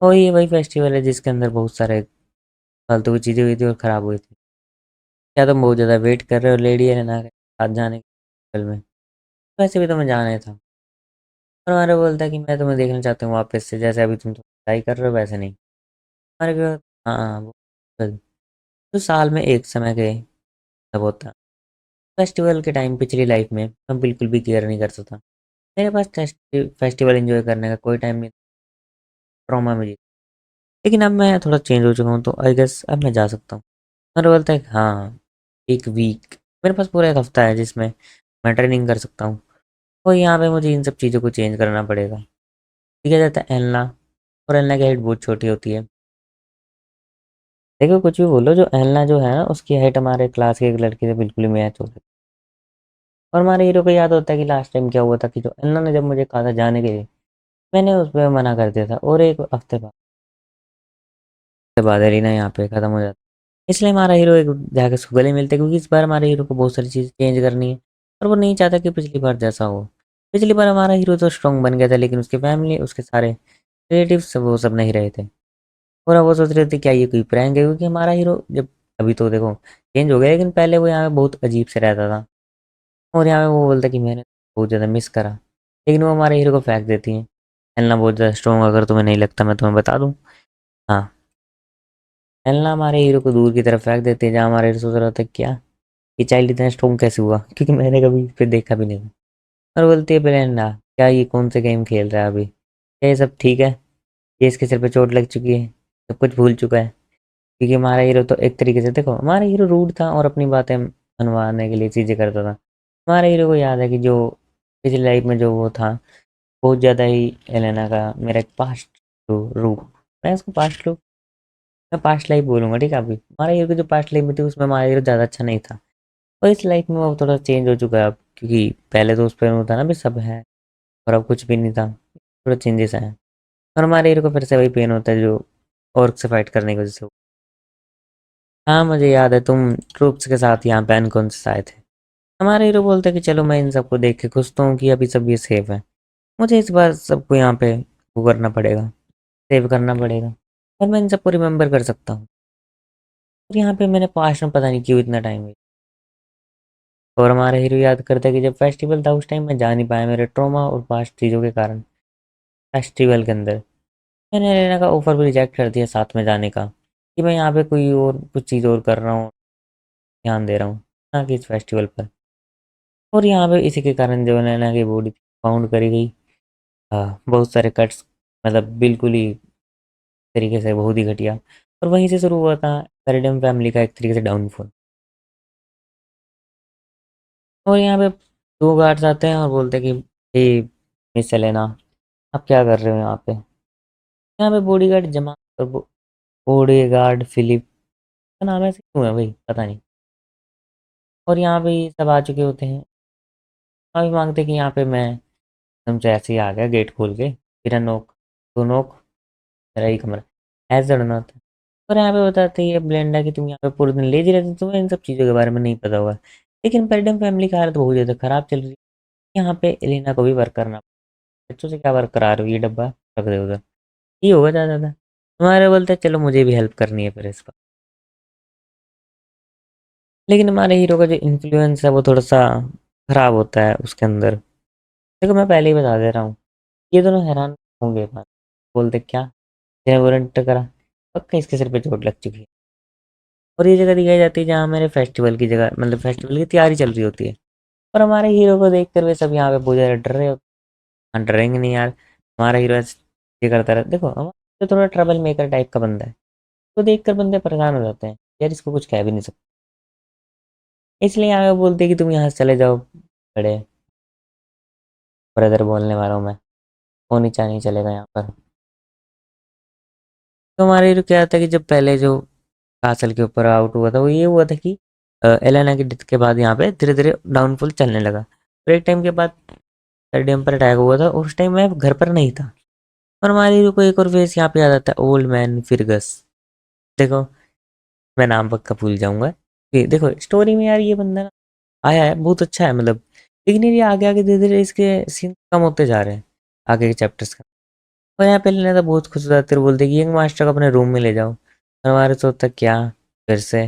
और ये वही फेस्टिवल है जिसके अंदर बहुत सारे फालतू की चीज़ें हुई थी और ख़राब हुई थी। क्या तुम बहुत ज़्यादा वेट कर रहे हो लेडी एलेना के साथ जाने के फेस्टिवल में। वैसे भी तुम्हें जाना ही था। और हमारा बोलता है कि मैं तुम्हें देखना चाहता हूँ वापस से, जैसे अभी तुम ट्राई कर रहे हो वैसे नहीं। हमारे को हाँ वो तो साल में एक समय के तब होता है। फेस्टिवल के टाइम पिछली लाइफ में मैं बिल्कुल भी केयर नहीं कर सकता। मेरे पास फेस्टिवल एंजॉय करने का कोई टाइम नहीं, ट्रॉमा में जी। लेकिन अब मैं थोड़ा चेंज हो चुका हूँ तो आई गेस अब मैं जा सकता हूँ। और बोलता है हाँ, एक वीक, मेरे पास पूरा एक हफ्ता है जिसमें मैं ट्रेनिंग कर सकता हूँ। और यहाँ पे मुझे इन सब चीज़ों को चेंज करना पड़ेगा। ठीक है जाता है एलना, और एलना की हाइट बहुत छोटी होती है। देखो कुछ भी बोलो, जो एलना जो है ना उसकी हाइट हमारे क्लास के एक लड़के से बिल्कुल ही मैच हो सकती है। और हमारे हीरो को याद होता है कि लास्ट टाइम क्या हुआ था कि जो एलना ने जब मुझे कहा था जाने के लिए, मैंने उस पर मना कर दिया था। और एक हफ्ते बाद एलिना यहाँ पे ख़त्म हो जाता है। इसलिए हमारा हीरो एक जाके उसको गले मिलते हैं, क्योंकि इस बार हमारे हीरो को बहुत सारी चीज़ चेंज करनी है। और वो नहीं चाहता कि पिछली बार जैसा हो। पिछली बार हमारा हीरो तो स्ट्रॉन्ग बन गया था लेकिन उसकी फैमिली, उसके सारे रिलेटिव्स वो सब नहीं रहे थे। और अब वो सोच रहे थे क्या ये कोई प्रैंक है, क्योंकि हमारा हीरो जब, अभी तो देखो चेंज हो गया, लेकिन पहले वो यहाँ पे बहुत अजीब से रहता था। और यहाँ पे वो बोलता कि मैंने बहुत ज़्यादा मिस करा। लेकिन वो हमारे हीरो को फेंक देती है। एलना बहुत ज़्यादा स्ट्रॉन्ग, अगर तुम्हें नहीं लगता मैं तुम्हें बता दूँ। हाँ, एलना हमारे हीरो को दूर की तरफ फेंक देती है, जहाँ हमारा हीरो सोच रहा था क्या ये चाइल्ड इतना स्ट्रॉन्ग कैसे हुआ, क्योंकि मैंने कभी फिर देखा भी नहीं था। और बोलती है बेलेंडा क्या ये कौन से गेम खेल रहा है अभी, क्या ये सब ठीक है, ये इसके सिर पे चोट लग चुकी है, सब कुछ भूल चुका है। क्योंकि हमारा हीरो तो एक तरीके से, देखो हमारा हीरो रूड था और अपनी बातें मनवाने के लिए चीज़ें करता था। हमारे हीरो को याद है कि जो पिछली लाइफ में जो वो था, बहुत ज़्यादा ही एलेना का मेरा एक पास्ट रूप, मैं इसको पास्ट लूप, मैं पास्ट लाइफ बोलूँगा ठीक है। अभी हमारा हीरो की जो पास्ट लाइफ में थी उसमें हमारा हीरो ज़्यादा अच्छा नहीं था। और इस लाइफ में वो थोड़ा चेंज हो चुका है अब, क्योंकि पहले तो उस पर वो था ना भी सब है, और अब कुछ भी नहीं था। थोड़ा चेंजेस आए। और हमारे हीरो को फिर से वही पेन होता है जो ऑर्क से फाइट करने की वजह से। हाँ मुझे याद है तुम ट्रूप्स के साथ यहाँ पे अनकॉन्शियस आए थे। हमारे हीरो बोलते हैं कि चलो मैं इन सबको देख के खुश तो हूँ कि अभी सब ये सेफ है। मुझे इस बार सबको यहाँ पे वो करना पड़ेगा, सेव करना पड़ेगा, और मैं इन सबको रिमेंबर कर सकता हूँ। और यहाँ पे मैंने पास्ट में पता नहीं क्यों इतना टाइम वेस्ट। और हमारा हीरो याद करता है कि जब फेस्टिवल था उस टाइम मैं जा नहीं पाया मेरे ट्रॉमा और पास्ट चीज़ों के कारण। फेस्टिवल के अंदर मैंने लेना का ऑफर भी रिजेक्ट कर दिया साथ में जाने का, कि मैं यहाँ पे कोई और कुछ चीज़ और कर रहा हूँ, ध्यान दे रहा हूँ ना कि इस फेस्टिवल पर। और यहाँ पे इसी के कारण जो नैना की बॉडी फाउंड करी गई। बहुत सारे कट्स, मतलब बिल्कुल ही तरीके से बहुत ही घटिया। और वहीं से शुरू हुआ था पेरिडम फैमिली का एक तरीके से डाउनफॉल। और यहाँ पे दो गार्ड्स आते हैं और बोलते हैं कि हे मिस सेलेना, आप क्या कर रहे हो यहाँ पे। यहाँ पे बॉडी गार्ड जमा और बॉडी गार्ड फिलिप उसका नाम ऐसे क्यों है भाई, पता नहीं। और यहाँ पे ये सब आ चुके होते हैं, अभी मांगते कि यहाँ पे मैं एकदम से ऐसे ही आ गया गेट खोल के, फिर नोक तो नोक, मेरा ही कमरा, ऐसे डरना होता है। और यहाँ पे बताते हैं ये ब्लेंडा कि तुम यहाँ पे पूरे दिन लेजी रहते हो, तुम्हें इन सब चीज़ों के बारे में नहीं पता होगा। लेकिन पेरडम फैमिली की हालत बहुत ज़्यादा ख़राब चल रही है। यहाँ पे एलिना को भी वर्क करना, बच्चों से क्या वर्क करा रहे हो, ये डब्बा रख दे उधर, ये होगा ज़्यादा ज़्यादा। हमारे बोलते हैं चलो मुझे भी हेल्प करनी है फिर इसका। लेकिन हमारे हीरो का जो इन्फ्लुएंस है वो थोड़ा सा खराब होता है उसके अंदर। देखो मैं पहले ही बता दे रहा हूँ, ये दोनों हैरान होंगे बात, बोलते क्या जिन्हें वारंट करा, पक्का इसके सिर पे चोट लग चुकी है। और ये जगह दिखाई जाती है जहाँ मेरे फेस्टिवल की जगह, मतलब फेस्टिवल की तैयारी चल रही होती है। और हमारे हीरो को देख कर वे सब यहाँ पे बहुत ज़्यादा डर रहे होते हैं। हाँ, डरेंगे नहीं यार, हमारा हीरो ये करता रहता, देखो हमारा तो थोड़ा ट्रबल मेकर टाइप का बंदा है, तो देख कर बंदे परेशान हो जाते हैं यार, इसको कुछ कह भी नहीं सकते। इसलिए यहाँ पे बोलते हैं कि तुम यहाँ से चले जाओ, बड़े ब्रदर बोलने वाला हूँ मैं, वो नीचा नहीं चलेगा यहाँ पर। तो हमारे हीरो क्या था कि जब पहले जो कासल के ऊपर आउट हुआ था वो ये हुआ था कि एलेना की डेथ के बाद यहाँ पे धीरे धीरे डाउनफॉल चलने लगा। फिर एक टाइम के बाद स्टेडियम पर अटैक हुआ था, उस टाइम मैं घर पर नहीं था। और हमारे हीरो को एक और फेस यहाँ पे याद आता है, ओल्ड मैन फिरगस। देखो मैं नाम पक्का भूल जाऊंगा, कि देखो स्टोरी में यार ये बंदा ना आया है, बहुत अच्छा है मतलब। लेकिन ये आगे आगे धीरे धीरे इसके सीन कम होते जा रहे हैं आगे के चैप्टर्स का। और यहाँ पे लेना तो बहुत खुश हो जाते हैं, बोलते कि यंग मास्टर को अपने रूम में ले जाओ। और हमारे तो तक क्या फिर से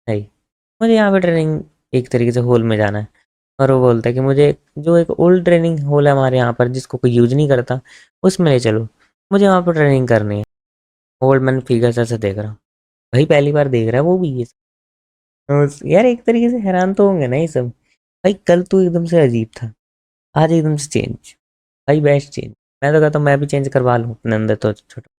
नहीं, मुझे यहाँ पे ट्रेनिंग एक तरीके से हॉल में जाना है। और वो बोलता है कि मुझे जो एक ओल्ड ट्रेनिंग हॉल है हमारे यहाँ पर जिसको कोई यूज नहीं करता, उसमें ले चलो, मुझे वहाँ पर ट्रेनिंग करनी है। ओल्ड मैन फिगर से देख रहा हूँ, भाई पहली बार देख रहा है वो भी ये सब। यार एक तरीके से हैरान तो होंगे ना ये सब, भाई कल तो एकदम से अजीब था, आज एकदम से चेंज, भाई बेस्ट चेंज। मैं तो कहता हूँ मैं भी चेंज करवा लूँ अपने अंदर तो छोटा।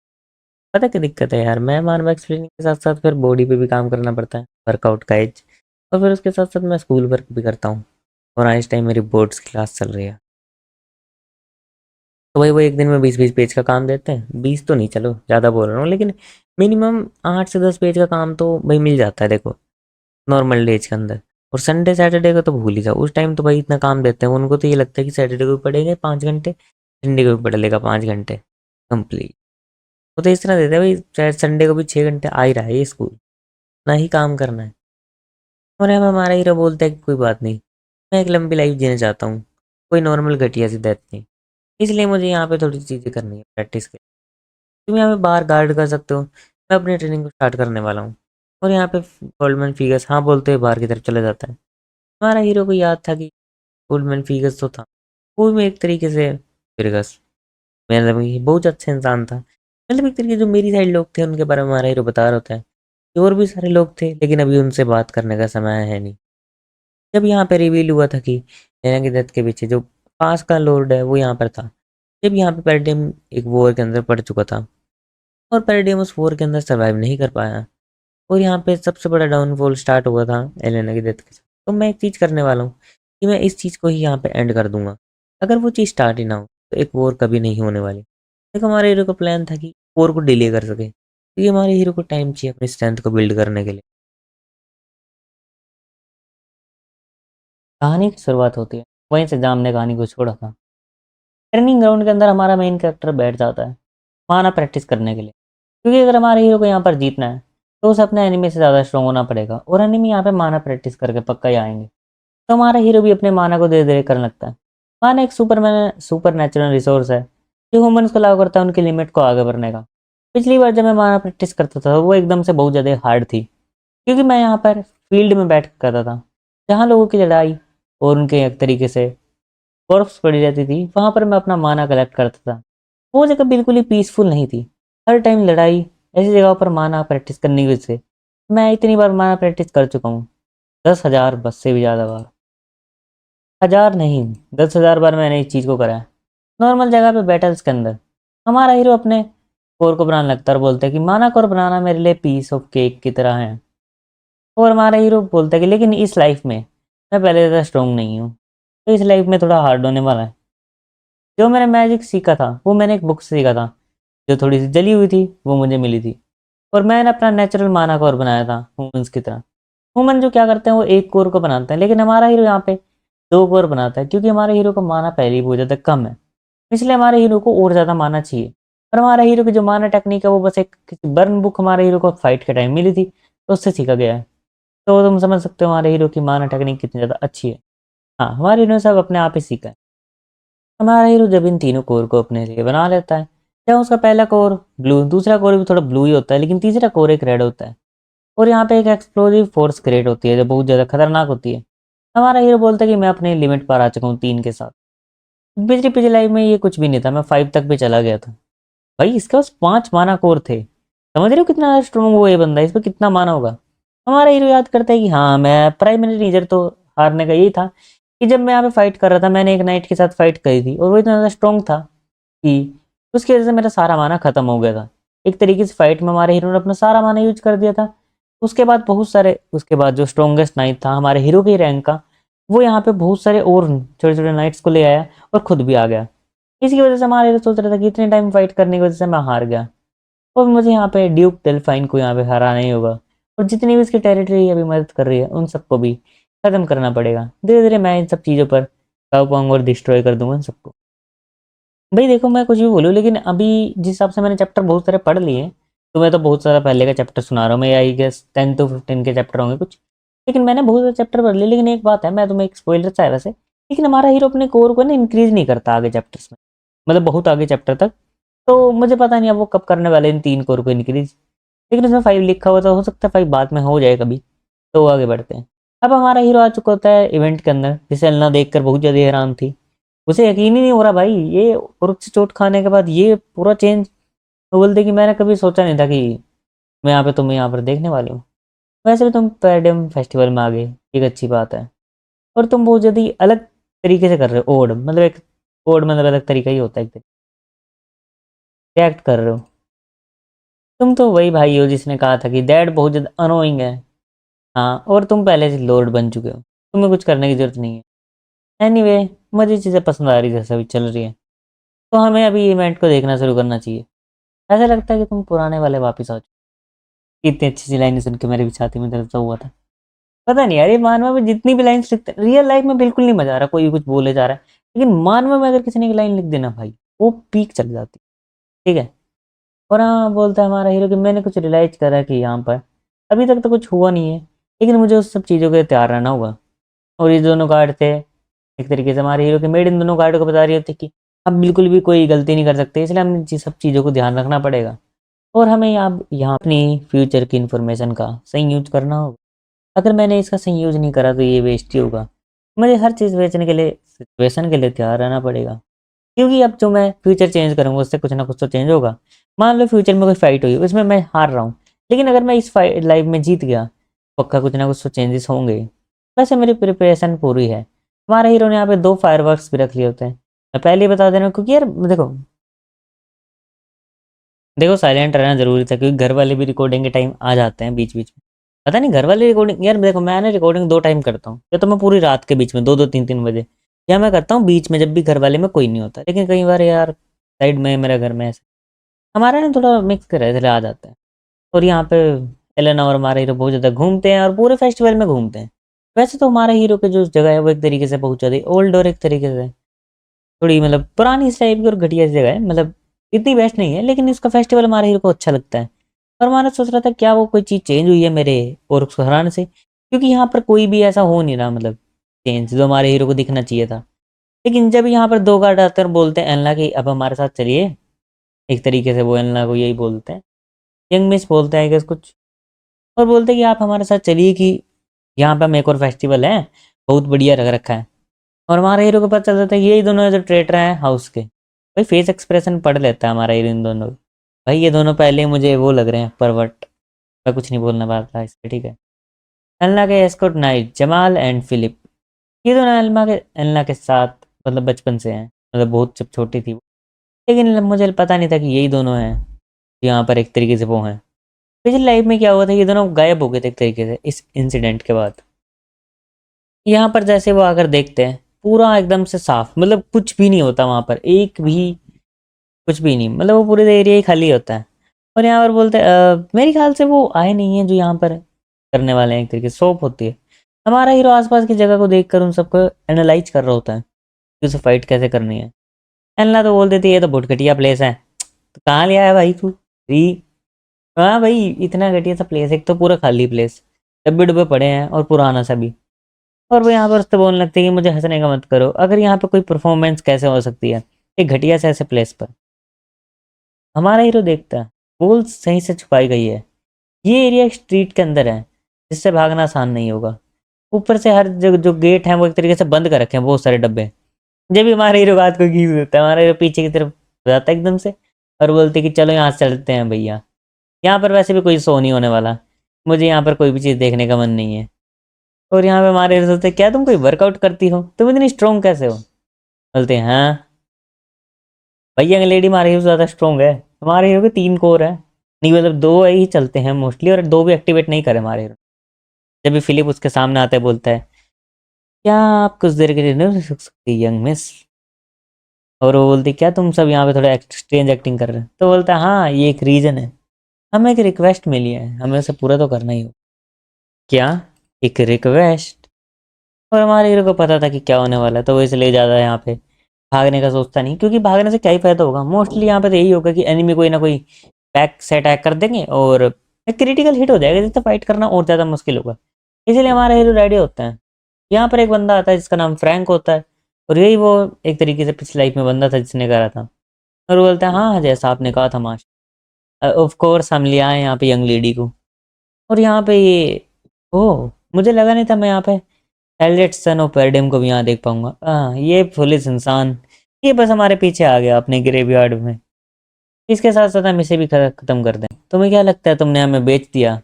पता क्या दिक्कत है यार, मैं मानव एक्सप्लेनिंग के साथ साथ फिर बॉडी पे भी काम करना पड़ता है, वर्कआउट का एज। और फिर उसके साथ साथ मैं स्कूल वर्क भी करता हूँ, और आज टाइम मेरी बोर्ड्स की क्लास चल रही है। तो भाई वो एक दिन में 20-20 पेज का काम देते हैं, 20 तो नहीं चलो ज़्यादा बोल रहा हूँ, लेकिन मिनिमम 8 से 10 पेज का काम तो भाई मिल जाता है देखो, नॉर्मल डेज के अंदर। और संडे सैटरडे का तो भूल ही जाओ, उस टाइम तो भाई इतना काम देते हैं उनको, तो ये लगता है कि सैटरडे को भी पढ़ेंगे 5 घंटे, संडे को भी पढ़ लेगा 5 घंटे कंप्लीट। वो तो इस तरह देते हैं भाई, चाहे संडे को भी 6 घंटे आ ही रहा है ये स्कूल, ना ही काम करना है। और हम हमारा हीरो बोलता है कि कोई बात नहीं, मैं एक लंबी लाइफ जीना चाहता हूँ, कोई नॉर्मल घटिया सी डेथ नहीं। इसलिए मुझे यहाँ पे थोड़ी चीज़ें करनी है प्रैक्टिस के। तुम यहाँ पे बाहर गार्ड कर सकते हो, मैं अपनी ट्रेनिंग को स्टार्ट करने वाला हूँ। और यहाँ पे गोल्डमैन फिगर्स हाँ बोलते हुए बाहर की तरफ चला जाता है। हमारा हीरो को याद था कि गोल्डमैन फिगर्स तो था, वो भी एक तरीके से फिरगस, मतलब ये बहुत अच्छा इंसान था। मतलब एक तरीके जो मेरी साइड लोग थे उनके बारे में हमारा हीरो बता रहा होता है कि और भी सारे लोग थे, लेकिन अभी उनसे बात करने का समय है नहीं। जब यहाँ पे रिवील हुआ था कि नैना की डेथ के पीछे जो पास का लॉर्ड है वो यहाँ पर था, जब यहाँ पे पैराडाइम एक वॉर के अंदर पड़ चुका था, और पैराडाइम उस वॉर के अंदर सर्वाइव नहीं कर पाया, और यहाँ पे सबसे बड़ा डाउनफॉल स्टार्ट हुआ था एलेना की डेथ के साथ। तो मैं एक चीज़ करने वाला हूँ कि मैं इस चीज़ को ही यहाँ पे एंड कर दूंगा। अगर वो चीज़ स्टार्ट ही ना हो तो एक वॉर कभी नहीं होने वाली। देखो हमारे हीरो का प्लान था कि वॉर को डिले कर सके, क्योंकि हमारे हीरो को टाइम चाहिए अपनी स्ट्रेंथ को बिल्ड करने के लिए। कहानी की शुरुआत होती है वहीं से जहाँ हमने कहानी को छोड़ा था। ट्रेनिंग ग्राउंड के अंदर हमारा मेन कैरेक्टर बैठ जाता है माना प्रैक्टिस करने के लिए, क्योंकि अगर हमारे हीरो को यहाँ पर जीतना है तो उसे अपने एनिमी से ज़्यादा स्ट्रॉन्ग होना पड़ेगा, और एनिमी यहाँ पे माना प्रैक्टिस करके पक्का ही आएंगे। तो हमारा हीरो भी अपने माना को धीरे धीरे करने लगता है। माना एक सुपर नेचुरल रिसोर्स है जो ह्यूमंस को लागू करता है उनकी लिमिट को आगे बढ़ने का। पिछली बार जब मैं माना प्रैक्टिस करता था वो एकदम से बहुत ज़्यादा हार्ड थी, क्योंकि मैं यहाँ पर फील्ड में बैठ कर करता था, जहाँ लोगों की लड़ाई और उनके एक तरीके से बर्फ पड़ी रहती थी, वहां पर मैं अपना माना कलेक्ट करता था। वो जगह बिल्कुल ही पीसफुल नहीं थी, हर टाइम लड़ाई। ऐसी जगह पर माना प्रैक्टिस करने की वजह से मैं इतनी बार माना प्रैक्टिस कर चुका हूँ, 10,000 बस से भी ज़्यादा बार, 1,000 नहीं, 10,000 बार मैंने इस चीज़ को करा है। नॉर्मल जगह पे बैटल्स के अंदर हमारा हीरो अपने कोर को बनाने लगता है और बोलता है कि माना कोर बनाना मेरे लिए पीस ऑफ केक की तरह है। और हमारा हीरो बोलता है कि लेकिन इस लाइफ में मैं पहले ज़्यादा स्ट्रॉन्ग नहीं हूँ, तो इस लाइफ में थोड़ा हार्ड होने वाला है। जो मैंने मैजिक सीखा था वो मैंने एक बुक से सीखा था, जो थोड़ी सी जली हुई थी वो मुझे मिली थी। और मैंने अपना नेचुरल माना कोर बनाया था ह्यूमंस की तरह। ह्यूमन जो क्या करते हैं वो एक कोर को बनाते हैं, लेकिन हमारा हीरो यहाँ पे 2 कोर बनाता है, क्योंकि हमारे हीरो को माना पहले ही बहुत ज़्यादा कम है। इसलिए हमारे हीरो को और ज़्यादा माना चाहिए। और हमारे हीरो की जो माना टेक्निक है वो बस एक किसी बर्न बुक हमारे हीरो को फाइट के टाइम मिली थी, तो उससे सीखा गया है। तो तुम समझ सकते हो हमारे हीरो की माना टेक्निक कितनी ज़्यादा अच्छी है। हाँ, हमारे हीरो ने सब अपने आप ही सीखा है। हमारा हीरो जब इन तीनों कोर को अपने लिए बना लेता है, जब उसका पहला कोर ब्लू, दूसरा कोर भी थोड़ा ब्लू ही होता है, लेकिन तीसरा कोर एक रेड होता है। और यहाँ पे एक एक्सप्लोसिव फोर्स क्रिएट होती है जो बहुत ज़्यादा खतरनाक होती है। हमारा हीरो बोलता है कि मैं अपने लिमिट पर आ चुका हूँ 3 के साथ। पिछली पिछली लाइफ में ये कुछ भी नहीं था, मैं 5 तक भी चला गया था। भाई इसके पास 5 माना कोर थे। समझ रहे हो कितना स्ट्रॉन्ग वो ये बंदा है, इस पर कितना माना होगा। हमारा हीरो याद करता है कि हाँ, मैं प्राइमरी रीजन तो हारने का यही था कि जब मैं यहाँ पे फाइट कर रहा था, मैंने एक नाइट के साथ फाइट करी थी और वो इतना ज़्यादा स्ट्रॉन्ग था कि उसकी वजह से मेरा सारा माना खत्म हो गया था। एक तरीके से फाइट में हमारे हीरो ने अपना सारा माना यूज कर दिया था। उसके बाद जो स्ट्रॉन्गेस्ट नाइट था हमारे हीरो के रैंक का, वो यहाँ पे बहुत सारे और छोटे छोटे नाइट्स को ले आया और खुद भी आ गया। इसी वजह से हमारे हीरो सोच रहा था कि इतने टाइम फाइट करने की वजह से मैं हार गया और मुझे यहाँ पे ड्यूक डेल्फाइन को यहाँ पे हराना ही होगा। और जितनी भी इसकी टेरिटरी अभी मदद कर रही है उन सबको भी खत्म करना पड़ेगा। धीरे धीरे मैं इन सब चीज़ों पर काबू पाऊंगा और डिस्ट्रॉय कर दूंगा इन सबको। भाई देखो, मैं कुछ भी बोलूँ, लेकिन अभी जिस हिसाब से मैंने चैप्टर बहुत सारे पढ़ लिए हैं, तो मैं तो बहुत सारा पहले का चैप्टर सुना रहा हूँ। मैं आई गेस 10 to 15 के चैप्टर होंगे कुछ, लेकिन मैंने बहुत सारे चैप्टर पढ़ लिए। लेकिन एक बात है, मैं तुम्हें एक स्पॉइलर सा है वैसे, लेकिन हमारा हीरो अपने कोर को ना इंक्रीज नहीं करता आगे चैप्टर्स में, मतलब बहुत आगे चैप्टर तक। तो मुझे पता नहीं अब वो कब करने वाले इन 3 कोर को इंक्रीज। लेकिन उसमें 5 लिखा हुआ, तो हो सकता है 5 बाद में हो जाए कभी। तो आगे बढ़ते हैं। अब हमारा हीरो आ चुका होता है इवेंट के अंदर, जिसे एलना देखकर बहुत ज़्यादा हैरान थी। उसे यकीन ही नहीं हो रहा भाई, ये पुरुष से चोट खाने के बाद ये पूरा चेंज। वो बोलते कि मैंने कभी सोचा नहीं था कि मैं यहाँ पे तुम्हें यहाँ पर देखने वाली हूँ। वैसे भी तुम पैरडम फेस्टिवल में आ गए, एक अच्छी बात है। और तुम बहुत जल्दी अलग तरीके से कर रहे हो, ओड मतलब एक ओड मतलब अलग तरीका ही होता है, एक रिएक्ट कर रहे हो। तुम तो वही भाई हो जिसने कहा था कि डैड बहुत ज़्यादा अनोइंग है। हाँ, और तुम पहले से लॉर्ड बन चुके हो, तुम्हें कुछ करने की जरूरत नहीं है। एनीवे, मुझे चीज़ें पसंद आ रही जैसा भी चल रही है, तो हमें अभी इवेंट को देखना शुरू करना चाहिए। ऐसा लगता है कि तुम पुराने वाले वापस आ चुके। इतनी अच्छी सी लाइन सुन के मेरी भी छाती में दर्द सा हुआ था। पता नहीं यार, ये मानवा में जितनी भी लाइन लिखते हैं, रियल लाइफ में बिल्कुल नहीं मजा आ रहा, कोई भी कुछ बोले जा रहा है, लेकिन मानवा में अगर किसी ने एक लाइन लिख देना भाई, वो पीक चल जाती है। ठीक है। और हाँ, बोलता है हमारा हीरो कि मैंने कुछ रियलाइज करा कि यहाँ पर अभी तक तो कुछ हुआ नहीं है, लेकिन मुझे उस सब चीज़ों के लिए तैयार रहना होगा। और ये दोनों गार्ड थे, एक तरीके से हमारे हीरो के मेड इन दोनों गार्ड को बता रही होती कि हम बिल्कुल भी कोई गलती नहीं कर सकते, इसलिए हमें सब चीज़ों को ध्यान रखना पड़ेगा। और हमें यहाँ अपनी फ्यूचर की इन्फॉर्मेशन का सही यूज करना होगा। अगर मैंने इसका सही यूज नहीं करा तो ये वेस्ट ही होगा। मुझे हर चीज़ बेचने के लिए, सिचुएशन के लिए तैयार रहना पड़ेगा, क्योंकि अब जो मैं फ्यूचर चेंज करूँगा उससे कुछ ना कुछ तो चेंज होगा। मान लो फ्यूचर में कोई फाइट हुई, उसमें मैं हार रहा हूँ, लेकिन अगर मैं इस फाइट लाइफ में जीत गया, पक्का कुछ ना कुछ तो चेंजेस होंगे। वैसे मेरी प्रिपरेशन पूरी है। हमारे हीरो ने यहाँ पे 2 फायरवर्क्स भी रख लिए होते हैं। मैं पहले ही बता दे रहा हूँ, क्योंकि यार देखो देखो साइलेंट रहना जरूरी था, क्योंकि घर वाले भी रिकॉर्डिंग के टाइम आ जाते हैं बीच बीच में। पता नहीं घर वाले रिकॉर्डिंग, यार देखो मैंने रिकॉर्डिंग 2 टाइम करता हूँ, या तो मैं पूरी रात के बीच में 2-2 3-3 बजे, या मैं करता हूँ बीच में जब भी घर वाले में कोई नहीं होता। लेकिन कई बार यार साइड में मेरा घर में ऐसे हमारा ना थोड़ा मिक्स कर इसलिए आ जाता है। और यहाँ पे एलेना और हमारा हीरो बहुत ज़्यादा घूमते हैं और पूरे फेस्टिवल में घूमते हैं। वैसे तो हमारे हीरो की जो जगह है वो एक तरीके से बहुत ज़्यादा ओल्ड और एक तरीके से थोड़ी मतलब पुरानी इस टाइप की और घटिया सी जगह है, मतलब इतनी बेस्ट नहीं है, लेकिन इसका फेस्टिवल हमारे हीरो को अच्छा लगता है। और हमारा सोच रहा था क्या वो कोई चीज़ चेंज हुई है मेरे और उसको हराने से, क्योंकि यहाँ पर कोई भी ऐसा हो नहीं रहा, मतलब चेंज जो हमारे हीरो को दिखना चाहिए था। लेकिन जब यहाँ पर 2 गार्ड आते हैं और बोलते हैं एनला कि अब हमारे साथ चलिए, एक तरीके से वो एनला को यही बोलते हैं, यंग मिस बोलते हैं कि कुछ, और बोलते हैं कि आप हमारे साथ चलिए कि यहाँ पे हम एक और फेस्टिवल है, बहुत बढ़िया रख रखा है। और हमारे हीरो को पता चल जाता है कि यही दोनों जो ट्रेटर हैं हाउस के। भाई फेस एक्सप्रेशन पढ़ लेता है हमारा हीरो इन दोनों। भाई ये दोनों पहले ही मुझे वो लग रहे हैं परवट। मैं कुछ नहीं बोलना पाता इस पे, ठीक है। एल्ना के escort knight Jamal and Philip, ये दोनों एल्ना के साथ मतलब बचपन से हैं, मतलब बहुत जब छोटी थी वो। लेकिन मुझे पता नहीं था कि यही दोनों हैं यहाँ पर एक तरीके से वो हैं। पिछली लाइफ में क्या हुआ था, ये दोनों गायब हो गए थे एक तरीके से इस इंसिडेंट के बाद। यहाँ पर जैसे वो आकर देखते हैं, पूरा एकदम से साफ, मतलब कुछ भी नहीं होता वहाँ पर, एक भी कुछ भी नहीं, मतलब वो पूरे एरिया ही खाली होता है। और यहाँ पर बोलते मेरे ख्याल से वो आए नहीं है जो यहाँ पर करने वाले हैं, एक तरीके से सोप होती है। हमारा हीरो आसपास की जगह को देखकर उन सबको एनालाइज कर रहा होता है कि उसे फाइट कैसे करनी है। एनला तो बोल देती है ये तो बहुत घटिया प्लेस है। तो कहाँ ले आया भाई तू? हाँ भाई, इतना घटिया सा प्लेस, एक तो पूरा खाली प्लेस, डब्बे डब्बे पड़े हैं और पुराना सा भी। और वो यहाँ पर उससे बोलने लगती है कि मुझे हंसने का मत करो, अगर यहाँ पे कोई परफॉर्मेंस कैसे हो सकती है एक घटिया से ऐसे प्लेस पर। हमारा हीरो देखता है, बोल सही से छुपाई गई है, ये एरिया एक स्ट्रीट के अंदर है जिससे भागना आसान नहीं होगा। ऊपर से हर जो गेट है वो एक तरीके से बंद कर रखे हैं, बहुत सारे डब्बे। जब भी हमारा हीरो रात को खींच देता है, हमारा हीरो पीछे की तरफ जाता है एकदम से और बोलते कि चलो यहाँ से चलते हैं भैया, यहाँ पर वैसे भी कोई शो नहीं होने वाला, मुझे यहाँ पर कोई भी चीज़ देखने का मन नहीं है। और यहाँ पे हमारे हीरो सोचते क्या तुम कोई वर्कआउट करती हो, तुम इतनी स्ट्रॉन्ग कैसे हो? बोलते हैं हाँ भैया, लेडी हमारे हीरो ज़्यादा स्ट्रॉन्ग है, हमारे हीरो के 3 कोर है, नहीं मतलब 2 ही चलते हैं मोस्टली, और 2 भी एक्टिवेट नहीं करे हमारे हीरो। जब भी फिलिप उसके सामने आता है बोलता है क्या आप कुछ देर के लिए नहीं रुक सकती यंग मिस? और वो बोलती क्या तुम सब यहाँ पे थोड़ा स्ट्रेंज एक्टिंग कर रहे हैं? तो बोलता है हाँ ये एक रीज़न है, हमें एक रिक्वेस्ट मिली है, हमें उसे पूरा तो करना ही हो। क्या? एक रिक्वेस्ट? और हमारे हीरो को पता था कि क्या होने वाला है, तो वो इसलिए ज़्यादा यहाँ पे भागने का सोचता नहीं, क्योंकि भागने से क्या ही फायदा होगा, मोस्टली यहाँ पे तो यही होगा कि एनिमी कोई ना कोई बैक से अटैक कर देंगे और एक क्रिटिकल हिट हो जाएगा, जिससे फाइट करना और ज़्यादा मुश्किल होगा। इसलिए हमारे हीरो रेडी होते हैं। यहाँ पर एक बंदा आता है जिसका नाम फ्रैंक होता है, और यही वो एक तरीके से पिछली लाइफ में बंदा था जिसने करा था। और वो बोलता है हाँ जैसा आपने कहा था मास्टर, ऑफ कोर्स हम ले आए यहाँ पे यंग लेडी को। और यहाँ पे ये ओह, मुझे लगा नहीं था मैं यहाँ पे एल्डेड सन ऑफ पैराडाइम को भी यहाँ देख पाऊंगा। हाँ ये पुलिस इंसान, ये बस हमारे पीछे आ गया अपने ग्रेवयार्ड में, इसके साथ साथ हम इसे भी खत्म कर दें। तुम्हें क्या लगता है तुमने हमें बेच दिया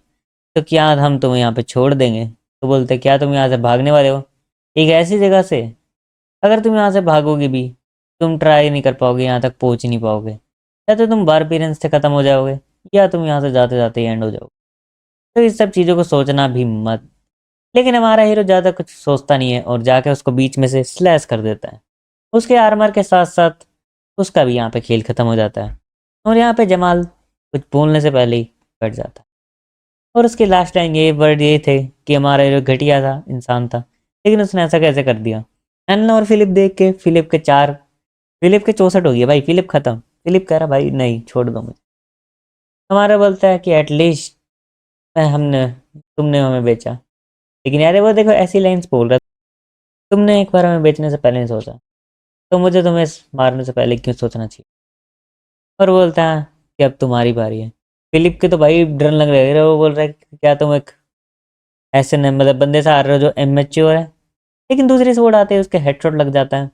तो क्या हम तुम्हें यहाँ पे छोड़ देंगे? तो बोलते क्या तुम यहाँ से भागने वाले हो एक ऐसी जगह से? अगर तुम यहाँ से भागोगे भी तुम ट्राई नहीं कर पाओगे, यहाँ तक पहुँच नहीं पाओगे, या तो तुम बारबेरियंस से ख़त्म हो जाओगे या तुम यहाँ से जाते जाते ही एंड हो जाओगे। तो इस सब चीज़ों को सोचना भी मत। लेकिन हमारा हीरो ज़्यादा कुछ सोचता नहीं है और जाके उसको बीच में से स्लैश कर देता है। उसके आर्मर के साथ साथ उसका भी यहाँ पे खेल ख़त्म हो जाता है, और यहाँ पे जमाल कुछ बोलने से पहले ही कट जाता है। और उसकी लास्ट लाइन ये वर्ड ये थे कि हमारा हीरो घटिया था, इंसान था, लेकिन उसने ऐसा कैसे कर दिया। एनना और फिलिप देख के फिलिप के 64 हो गया भाई, फिलिप खत्म। फिलिप कह रहा भाई नहीं छोड़ दो मुझे। हमारा बोलता है कि एटलीस्ट हमने तुमने हमें बेचा, लेकिन यार वो देखो ऐसी लाइन्स बोल रहा, तुमने एक बार हमें बेचने से पहले नहीं सोचा, तो मुझे तुम्हें मारने से पहले क्यों सोचना चाहिए? और बोलता है कि अब तुम्हारी बारी है। फिलिप के तो भाई डर लग रहा है, वो बोल रहा है कि क्या तुम एक ऐसे न मतलब बंदे से हार रहे हो जो इमेच्योर है। लेकिन दूसरी से उड़ाते ही उसके हेडशॉट लग जाता है।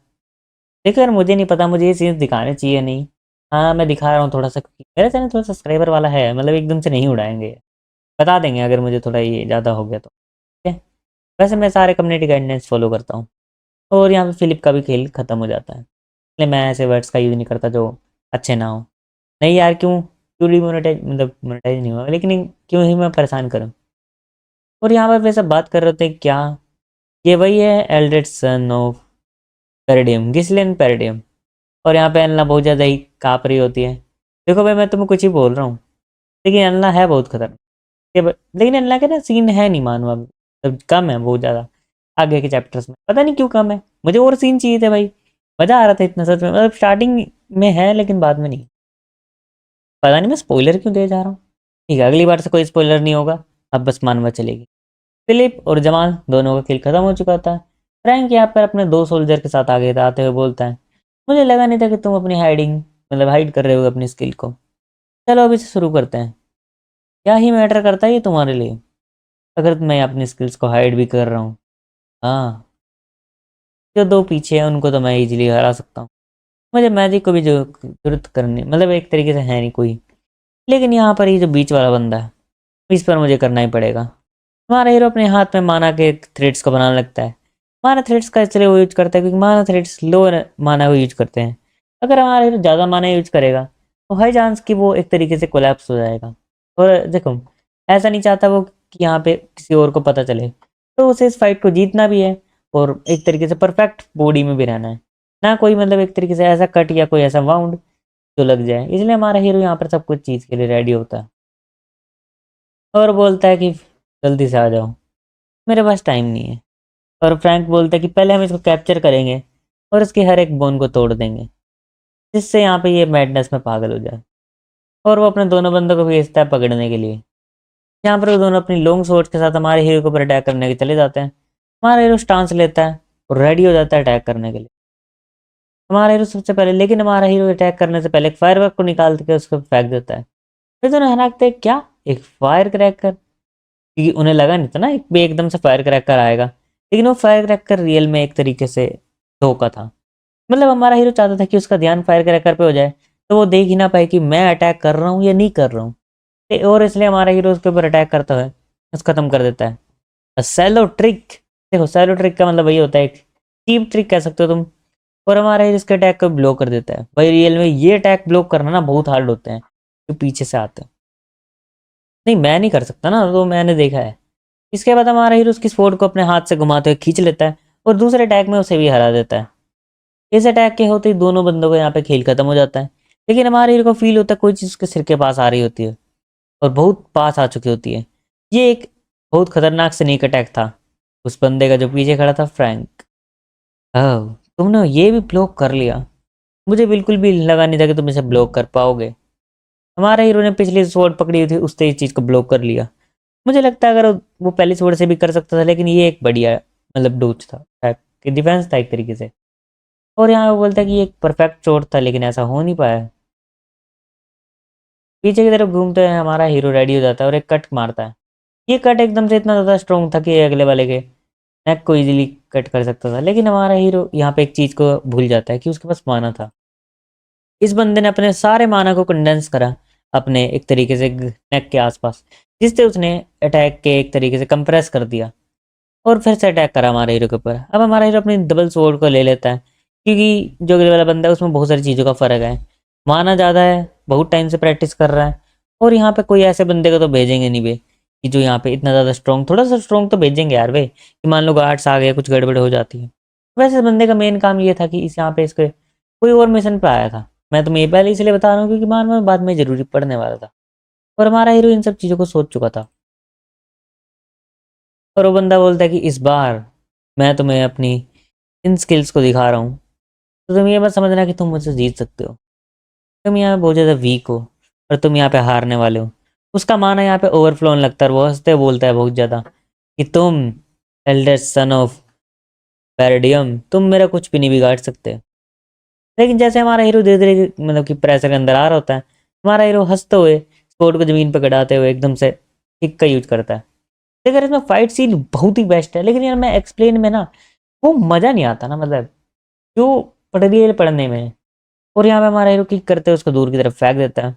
देखो यार मुझे नहीं पता मुझे ये सीन्स दिखाने चाहिए नहीं, हाँ मैं दिखा रहा हूँ थोड़ा सा, क्योंकि मेरा चैनल थोड़ा सब्सक्राइबर वाला है, मतलब एकदम से नहीं उड़ाएंगे, बता देंगे अगर मुझे थोड़ा ये ज़्यादा हो गया तो, ठीक है। वैसे मैं सारे कम्युनिटी गाइडलाइंस फॉलो करता हूँ। और यहाँ पे फिलिप का भी खेल ख़त्म हो जाता है, इसलिए मैं ऐसे वर्ड्स का यूज़ नहीं करता जो अच्छे ना हो। नहीं यार क्यों क्यों डिमोनेटाइज मतलब मोनेटाइज नहीं हुआ, लेकिन क्यों ही मैं परेशान करूँ। और यहाँ पर वे सब बात कर रहे थे क्या ये वही है एल्ड्रेड सन ऑफ पेरिडियम, गिस्लियन पेरिडियम। और यहाँ पे एलना बहुत ज़्यादा ही काँप रही होती है। देखो भाई मैं तुम्हें कुछ ही बोल रहा हूँ, लेकिन एलना है बहुत खतरनाक। लेकिन एलना के ना सीन है नहीं मानवा, मतलब कम है बहुत ज़्यादा। आगे के चैप्टर्स में पता नहीं क्यों कम है, मुझे और सीन चाहिए थे भाई, मज़ा आ रहा था इतना सच में, मतलब स्टार्टिंग में है लेकिन बाद में नहीं। पता नहीं मैं स्पॉइलर क्यों दे जा रहा हूँ। ठीक है अगली बार से कोई स्पॉइलर नहीं होगा, अब बस मानवा चलेगी। फिलिप और जमाल दोनों का खेल खत्म हो चुका था। फ्रैंक यहाँ पर अपने 2 सोल्जर के साथ आगे आते हुए बोलता है मुझे लगा नहीं था कि तुम अपनी हाइड कर रहे हो अपनी स्किल को। चलो अभी से शुरू करते हैं। क्या ही मैटर करता है ये तुम्हारे लिए अगर मैं अपनी स्किल्स को हाइड भी कर रहा हूँ? हाँ जो 2 पीछे हैं उनको तो मैं इजीली हरा सकता हूँ, मुझे मैजिक को भी जो जरूरत करनी मतलब एक तरीके से है नहीं कोई। लेकिन यहाँ पर ये जो बीच वाला बंदा है इस पर मुझे करना ही पड़ेगा। हमारा हीरो अपने हाथ में माना के थ्रेड्स को बनाने लगता है। माना थ्रेड्स का इसलिए वो यूज करता है क्योंकि माना थ्रेड्स लो माना को यूज करते हैं। अगर हमारा हीरो ज़्यादा माना यूज करेगा तो हाई चांस कि वो एक तरीके से कोलैप्स हो जाएगा। और देखो ऐसा नहीं चाहता वो कि यहाँ पे किसी और को पता चले, तो उसे इस फाइट को जीतना भी है और एक तरीके से परफेक्ट बॉडी में भी रहना है। ना कोई मतलब एक तरीके से ऐसा कट या कोई ऐसा वाउंड जो लग जाए, इसलिए हमारा हीरो यहाँ पर सब कुछ चीज़ के लिए रेडी होता है और बोलता है कि जल्दी से आ जाओ, मेरे पास टाइम नहीं है। और फ्रैंक बोलता है कि पहले हम इसको कैप्चर करेंगे और इसके हर एक बोन को तोड़ देंगे, जिससे यहाँ पे ये मैडनेस में पागल हो जाए। और वो अपने दोनों बंदों को भेजता है पकड़ने के लिए। यहाँ पर वो दोनों अपनी लॉन्ग स्वॉर्ड के साथ हमारे हीरो के ऊपर अटैक करने के चले जाते हैं। हमारा हीरो स्टांस लेता है और रेडी हो जाता है अटैक करने के लिए। हमारा हीरो सबसे पहले, लेकिन हमारा हीरो अटैक करने से पहले एक फायरवर्क को निकाल के उसको फेंक देता है। फिर दोनों हनाकते हैं, क्या एक फायर क्रैकर? क्योंकि उन्हें लगा नहीं था ना एक भी एकदम से फायर क्रैकर आएगा, लेकिन वो फायर क्रैकर रियल में एक तरीके से धोखा था। मतलब हमारा हीरो चाहता था कि उसका ध्यान फायर क्रैकर पे हो जाए, तो वो देख ही ना पाए कि मैं अटैक कर रहा हूँ या नहीं कर रहा हूँ। और इसलिए हमारा हीरो उसके ऊपर अटैक करता है, उसको खत्म कर देता है। सैलो ट्रिक, देखो सैलो ट्रिक का मतलब वही होता है, एक चीप ट्रिक कह सकते हो तुम। और हमारा हीरो इसके अटैक को ब्लॉक कर देता है। भाई रियल में ये अटैक ब्लॉक करना ना बहुत हार्ड होते हैं, जो पीछे से आते हैं। नहीं मैं नहीं कर सकता ना, तो मैंने देखा है। इसके बाद हमारा हीरो उसकी स्वॉर्ड को अपने हाथ से घुमाते हुए खींच लेता है और दूसरे अटैक में उसे भी हरा देता है। इस अटैक के होते ही दोनों बंदों को यहाँ पे खेल खत्म हो जाता है। लेकिन हमारे हीरो को फील होता है कोई चीज़ उसके सिर के पास आ रही होती है और बहुत पास आ चुकी होती है। ये एक बहुत खतरनाक स्नेक अटैक था उस बंदे का जो पीछे खड़ा था, फ्रैंक। ओह, तुमने ये भी ब्लॉक कर लिया। मुझे बिल्कुल भी लगा नहीं था कि तुम इसे ब्लॉक कर पाओगे। हमारे हीरो ने पिछली स्वॉर्ड पकड़ी हुई थी, उससे इस चीज़ को ब्लॉक कर लिया। मुझे लगता है अगर वो पहली स्वॉर्ड से भी कर सकता था, लेकिन ये एक बढ़िया मतलब डोज था, टाइप की डिफेंस था एक तरीके से। और यहाँ वो बोलता है कि ये एक परफेक्ट शॉट था, लेकिन ऐसा हो नहीं पाया। पीछे की तरफ घूमते हैं, हमारा हीरो रेडी हो जाता है और एक कट मारता है। ये कट एकदम से इतना ज़्यादा स्ट्रॉन्ग था कि ये अगले वाले के नेक को इजीली कट कर सकता था। लेकिन हमारा हीरो यहाँ पे एक चीज़ को भूल जाता है कि उसके पास माना था। इस बंदे ने अपने सारे माना को कंडेंस करा अपने एक तरीके से नेक के आसपास, जिससे उसने अटैक के एक तरीके से कंप्रेस कर दिया और फिर से अटैक करा हमारे हीरो के ऊपर। अब हमारा हीरो अपनी डबल स्वॉर्ड को ले लेता है, क्योंकि जो अगले वाला बंदा है उसमें बहुत सारी चीज़ों का फ़र्क है। माना ज़्यादा है, बहुत टाइम से प्रैक्टिस कर रहा है। और यहाँ पे कोई ऐसे बंदे को तो भेजेंगे नहीं बे, कि जो यहाँ पे इतना ज़्यादा स्ट्रॉन्ग, थोड़ा सा स्ट्रॉन्ग तो भेजेंगे यार वे, कि मान लो गार्ड्स आ गए, कुछ गड़बड़ हो जाती है। वैसे इस बंदे का मेन काम ये था कि इस यहाँ पे इसके कोई और मिशन पे आया था। मैं तुम्हें ये पहले इसलिए बता रहा हूँ क्योंकि मान में बाद में ज़रूरी पड़ने वाला था। और हमारा हीरो इन सब चीज़ों को सोच चुका था। और वो बंदा बोलता है कि इस बार मैं तुम्हें अपनी इन स्किल्स को दिखा रहा हूँ, तो तुम ये मत समझना कि तुम मुझसे जीत सकते हो। तुम यहाँ पे बहुत ज़्यादा वीक हो और तुम यहाँ पे हारने वाले हो। उसका माना यहाँ पे ओवरफ्लोन लगता है और वो हंसते बोलता है बहुत ज़्यादा कि तुम एल्डर सन ऑफ पैरेडियम, तुम मेरा कुछ भी नहीं बिगाड़ सकते। लेकिन जैसे हमारा हीरो धीरे धीरे मतलब कि प्रेशर के अंदर आ रहा होता है, हमारा हीरो हंसते हुए स्वॉर्ड को ज़मीन पर गिराते हुए एकदम से किक का यूज करता है। लेकिन इसमें फाइट सीन बहुत ही बेस्ट है, लेकिन यार मैं एक्सप्लेन में ना वो मज़ा नहीं आता ना, मतलब जो पढ़ रही है पढ़ने में। और यहाँ पे हमारा हीरो किक करते हुए उसको दूर की तरफ फेंक देता है।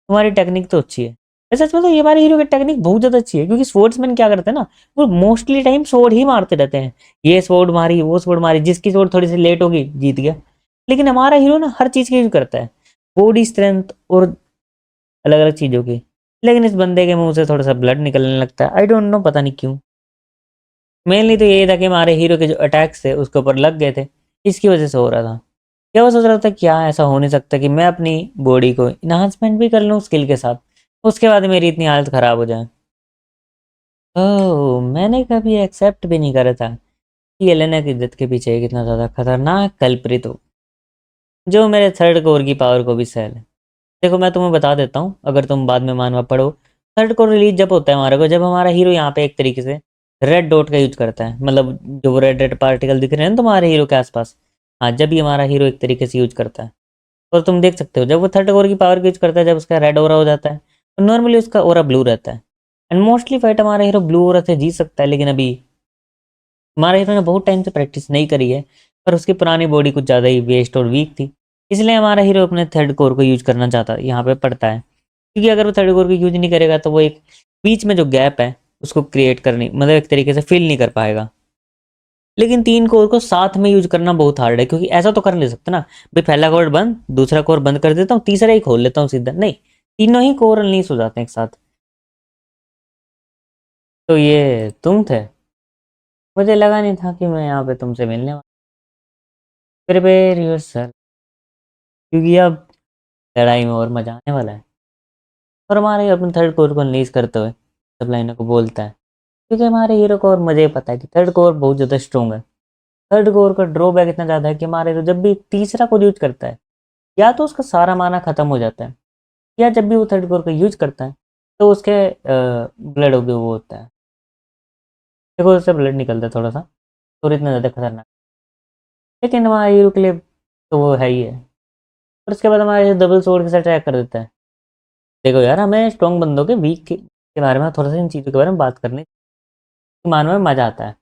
तुम्हारी टेक्निक तो अच्छी है। वैसे सच में तो ये हमारे हीरो की टेक्निक बहुत ज़्यादा अच्छी है, क्योंकि स्पोर्ट्समैन क्या करते हैं ना, वो मोस्टली टाइम स्वॉर्ड ही मारते रहते हैं। ये स्वॉर्ड मारी, वो स्वॉर्ड मारी, जिसकी स्वॉर्ड थोड़ी सी लेट होगी जीत गया। लेकिन हमारा हीरो ना हर चीज़ की यूज करता है, बॉडी स्ट्रेंथ और अलग अलग चीज़ों की। लेकिन इस बंदे के मुंह से थोड़ा सा ब्लड निकलने लगता है, आई डोंट नो, पता नहीं क्यों। मेनली तो ये था कि हमारे हीरो के जो अटैक्स थे उसके ऊपर लग गए थे, इसकी वजह से हो रहा था। क्या वो सोच रहा था क्या ऐसा हो नहीं सकता कि मैं अपनी बॉडी को इन्हांसमेंट भी कर लूँ स्किल के साथ, उसके बाद मेरी इतनी हालत ख़राब हो जाए। ओह, मैंने कभी एक्सेप्ट भी नहीं करा था कि एलेना की इज्जत के पीछे एक इतना ज़्यादा खतरनाक कल्प्रित हो, जो मेरे थर्ड कोर की पावर को भी सह ले। देखो मैं तुम्हें बता देता हूँ, अगर तुम बाद में मानवा पढ़ो। थर्ड कोर रिलीज जब होता है हमारे को, जब हमारा हीरो यहाँ पे एक तरीके से रेड डॉट का यूज करता है, मतलब जो वो रेड रेड पार्टिकल दिख रहे हैं ना तुम्हारे हीरो के आसपास। हाँ, जब भी हमारा हीरो एक तरीके से यूज करता है, और तुम देख सकते हो जब वो थर्ड कोर की पावर यूज करता है, जब उसका रेड ओरा हो जाता है, तो नॉर्मली उसका ओरा ब्लू रहता है। एंड मोस्टली फाइट हमारा हीरो ब्लू ओरा से जीत सकता है, लेकिन अभी हमारा हीरो ने बहुत टाइम से प्रैक्टिस नहीं करी है, पर उसकी पुरानी बॉडी कुछ ज़्यादा ही वेस्ट और वीक थी। इसलिए हमारा हीरो अपने थर्ड कोर को यूज करना चाहता है, यहाँ पे पड़ता है। क्योंकि अगर वो थर्ड कोर को यूज नहीं करेगा तो वो एक बीच में जो गैप है उसको क्रिएट करनी, मतलब एक तरीके से फिल नहीं कर पाएगा। लेकिन तीन कोर को साथ में यूज करना बहुत हार्ड है, क्योंकि ऐसा तो कर नहीं सकते ना भाई, पहला कोर बंद, दूसरा कोर बंद कर देता हूँ, तीसरा ही खोल लेता हूँ सीधा, नहीं। तीनों ही कोर अनलीस हो जाते हैं एक साथ। तो ये तुम थे? मुझे लगा नहीं था कि मैं यहाँ पे तुमसे मिलने वाला। Prepare your self. क्योंकि अब लड़ाई में और मजा आने वाला है। और हमारे अपने थर्ड कोर को अनलीज करते हुए सब लाइनों को बोलता है, क्योंकि हमारे हीरो को और मुझे पता है कि थर्ड कोर बहुत ज़्यादा स्ट्रॉन्ग है। थर्ड कोर का ड्रॉबैक इतना ज़्यादा है कि हमारे हीरो जब भी तीसरा कोर यूज करता है, या तो उसका सारा माना खत्म हो जाता है, या जब भी वो थर्ड कोर का यूज करता है तो उसके ब्लड वो होता है, देखो उससे ब्लड निकलता है थोड़ा सा, और इतना ज़्यादा खतरनाक। लेकिन हमारे हीरो के लिए तो वो है ही है। और उसके बाद हमारे डबल सोर्ड के साथ अटैक कर देता है। देखो यार, हमें स्ट्रॉन्ग बंदों के वीक के बारे में थोड़ा सा इन चीज़ों के बारे में बात करने मानने में मज़ा आता है।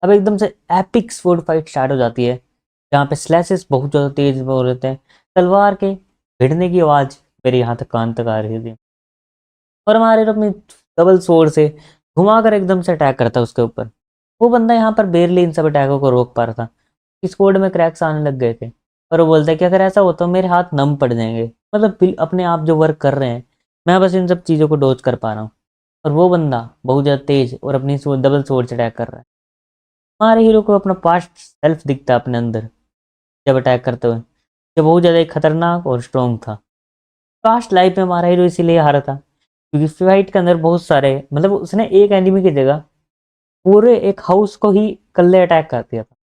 अब एकदम से एपिक स्वॉर्ड फाइट स्टार्ट हो जाती है, जहाँ पे स्लैशेस बहुत ज़्यादा तेज हो रहे हैं, तलवार के भिड़ने की आवाज़ मेरे यहाँ तक कान तक आ रही थी। और हमारे अपनी डबल स्वॉर्ड से घुमाकर एकदम से अटैक करता है उसके ऊपर। वो बंदा यहाँ पर बेरली इन सब अटैकों को रोक पा रहा था, इस कोड में क्रैक्स आने लग गए थे। और वो बोलता है कि अगर ऐसा होता तो मेरे हाथ नम पड़ जाएंगे, मतलब अपने आप जो वर्क कर रहे हैं, मैं बस इन सब चीज़ों को डोज कर पा रहा हूँ। और वो बंदा बहुत ज़्यादा तेज और अपनी डबल स्वॉर्ड से अटैक कर रहा है। हमारे हीरो को अपना पास्ट सेल्फ दिखता है अपने अंदर जब अटैक करते हुए, जो बहुत ज़्यादा खतरनाक और स्ट्रॉन्ग था। पास्ट लाइफ में हमारा हीरो इसीलिए हारा था क्योंकि फाइट के अंदर बहुत सारे, मतलब उसने एक एनिमी की जगह पूरे एक हाउस को ही कल्ले अटैक कर दिया था।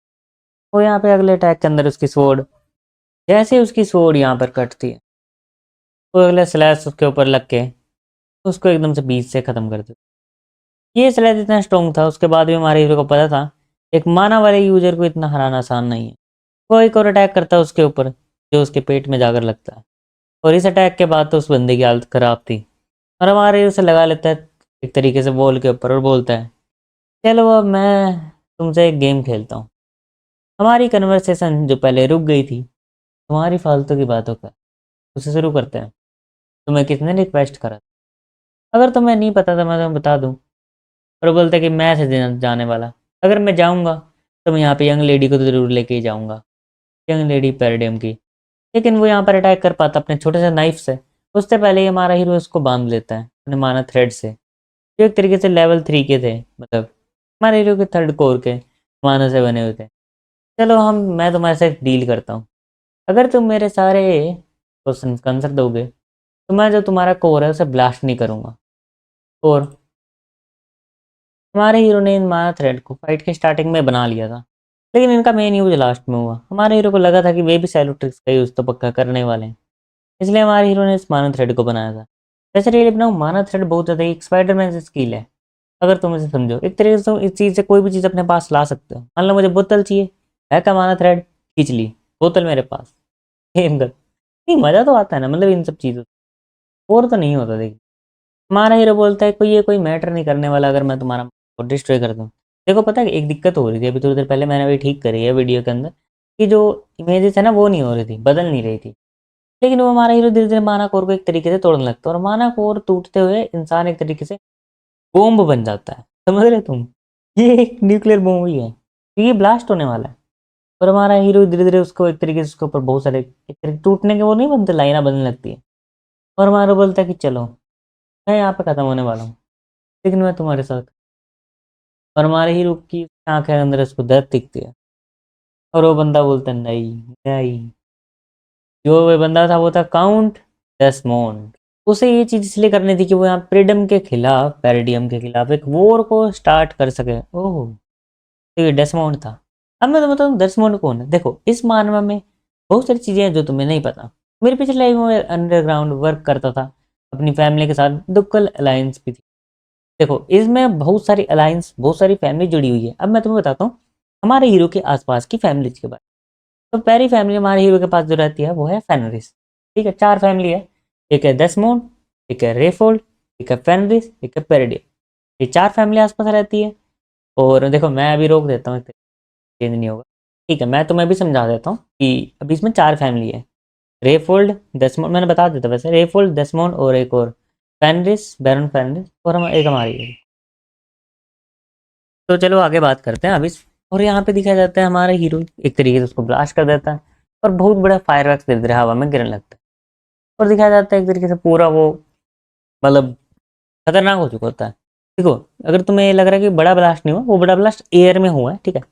वो यहाँ पे अगले अटैक के अंदर उसकी स्वॉर्ड, जैसे उसकी स्वॉर्ड यहाँ पर कटती है, वो अगले स्लैश उसके ऊपर लग के उसको एकदम से बीच से ख़त्म कर देता। ये स्लैश इतना स्ट्रॉन्ग था, उसके बाद भी हमारे हीरो को पता था एक माना वाले यूजर को इतना हराना आसान नहीं है। वो एक और अटैक करता है उसके ऊपर, जो उसके पेट में जाकर लगता है। और इस अटैक के बाद तो उस बंदे की हालत खराब थी। और हमारे हीरो से लगा लेता है एक तरीके से बॉल के ऊपर, और बोलता है चलो अब मैं तुमसे एक गेम खेलता हूँ। हमारी कन्वर्सेशन जो पहले रुक गई थी तुम्हारी फालतू की बातों का, उसे शुरू करते हैं। तुम्हें किसने रिक्वेस्ट करा? अगर तुम्हें नहीं पता तो मैं तुम्हें बता दूं। और बोलता है कि मैं से जाने वाला, अगर मैं जाऊंगा तो मैं यहाँ पे यंग लेडी को तो जरूर लेके ही जाऊंगा, यंग लेडी पैराडियम की। लेकिन वो यहाँ पर अटैक कर पाता अपने छोटे से नाइफ से। उससे पहले ही हमारा हीरो उसको बांध लेता है अपने माना थ्रेड से, जो एक तरीके से लेवल 3 के थे, मतलब हमारे हीरो के थर्ड कोर के माना से बने हुए थे। चलो मैं तुम्हारे से डील करता हूँ। अगर तुम मेरे सारे क्वेश्चन का आंसर दोगे तो मैं जो तुम्हारा कोर है उसे ब्लास्ट नहीं करूँगा। और हमारे हीरो ने इन माना थ्रेड को फाइट के स्टार्टिंग में बना लिया था, लेकिन इनका मेन यूज लास्ट में हुआ। हमारे हीरो को लगा था कि वे भी सैलूट्रिक्स का यूज तो पक्का करने वाले हैं, इसलिए हमारे हीरो ने इस माना थ्रेड को बनाया था। वैसे रियली बनाऊँ, माना थ्रेड बहुत ज़्यादा एक स्पाइडरमैन से स्किल है। अगर तुम इसे समझो एक तरीके से, तुम इस चीज़ से कोई भी चीज़ अपने पास ला सकते हो। मान लो मुझे बोतल चाहिए, है का माना थ्रेड, खींच ली बोतल मेरे पास, गेम कर। नहीं, मज़ा तो आता है ना, मतलब इन सब चीज़ों से। और तो नहीं होता देखिए। हमारा हीरो बोलता है कोई ये कोई मैटर नहीं करने वाला अगर मैं तुम्हारा डिस्ट्रॉय कर दूँ। देखो पता है एक दिक्कत हो रही थी अभी थोड़ी देर पहले, मैंने अभी ठीक करी है वीडियो के अंदर, कि जो इमेजेस है ना वो नहीं हो रही थी, बदल नहीं रही थी। लेकिन वो हमारा हीरो धीरे धीरे माना कोर को एक तरीके से तोड़ने लगता है, और माना कोर टूटते हुए इंसान एक तरीके से बॉम्ब बन जाता है। समझ रहे तुम? ये एक न्यूक्लियर बॉम्ब ही है, तो ये ब्लास्ट होने वाला है। और हमारा हीरो धीरे धीरे उसको एक तरीके से उसके ऊपर बहुत सारे एक तरीके टूटने के वो नहीं बनते, लाइना बनने लगती है। और हमारा बोलता है कि चलो मैं यहाँ पे खत्म होने वाला हूँ, लेकिन मैं तुम्हारे साथ। और हमारे हीरो की आंखें के अंदर उसको दर्द दिखती है, और वो बंदा बोलता है नहीं नहीं। जो वो बंदा था वो था काउंट डेस्मोंड। उसे ये चीज़ इसलिए करनी थी कि वो यहाँ प्रीडम के खिलाफ, पैरेडियम के खिलाफ एक वॉर को स्टार्ट कर सके। ओह, तो ये डेस्मोंड था। अब मैं तो बताऊँ डेस्मोंड कौन है। देखो इस मानवा में बहुत सारी चीज़ें हैं जो तुम्हें नहीं पता। मेरे पिछले लाइफ में अंडरग्राउंड वर्क करता था अपनी फैमिली के साथ, दुक्कल अलायंस भी थी। देखो इसमें बहुत सारी अलायंस, बहुत सारी फैमिली जुड़ी हुई है। अब मैं तुम्हें बताता हूँ हमारे हीरो के आसपास की फैमिलीज के बारे में। तो पहली फैमिली हमारे हीरो के पास जो रहती है वो है फेनरिस। ठीक है, 4 फैमिली है। एक है डेस्मोंड, एक है रेफोल्ड, एक है फेनरिस, एक है पेरिडियम। ये 4 फैमिली आसपास रहती है। और देखो मैं अभी रोक देता हूँ, चेंज नहीं होगा। ठीक है, मैं तुम्हें भी समझा देता हूँ कि अभी इसमें 4 फैमिली है। रेफोल्ड, डेस्मोंड मैंने बता देता वैसे, रेफोल्ड, डेस्मोंड और एक और फेनरिस, बैरन फेनरिस, और हम एक हमारी है। तो चलो आगे बात करते हैं अभी। और यहाँ पे दिखाया जाता है हमारा हीरो एक तरीके से उसको ब्लास्ट कर देता है, और बहुत बड़ा फायर वर्क धीरे धीरे हवा में गिरने लगता है। और दिखाया जाता है एक तरीके से पूरा वो, मतलब खतरनाक हो चुका होता है। देखो अगर तुम्हें ये लग रहा है कि बड़ा ब्लास्ट नहीं हुआ, वो बड़ा ब्लास्ट एयर में हुआ है, ठीक है।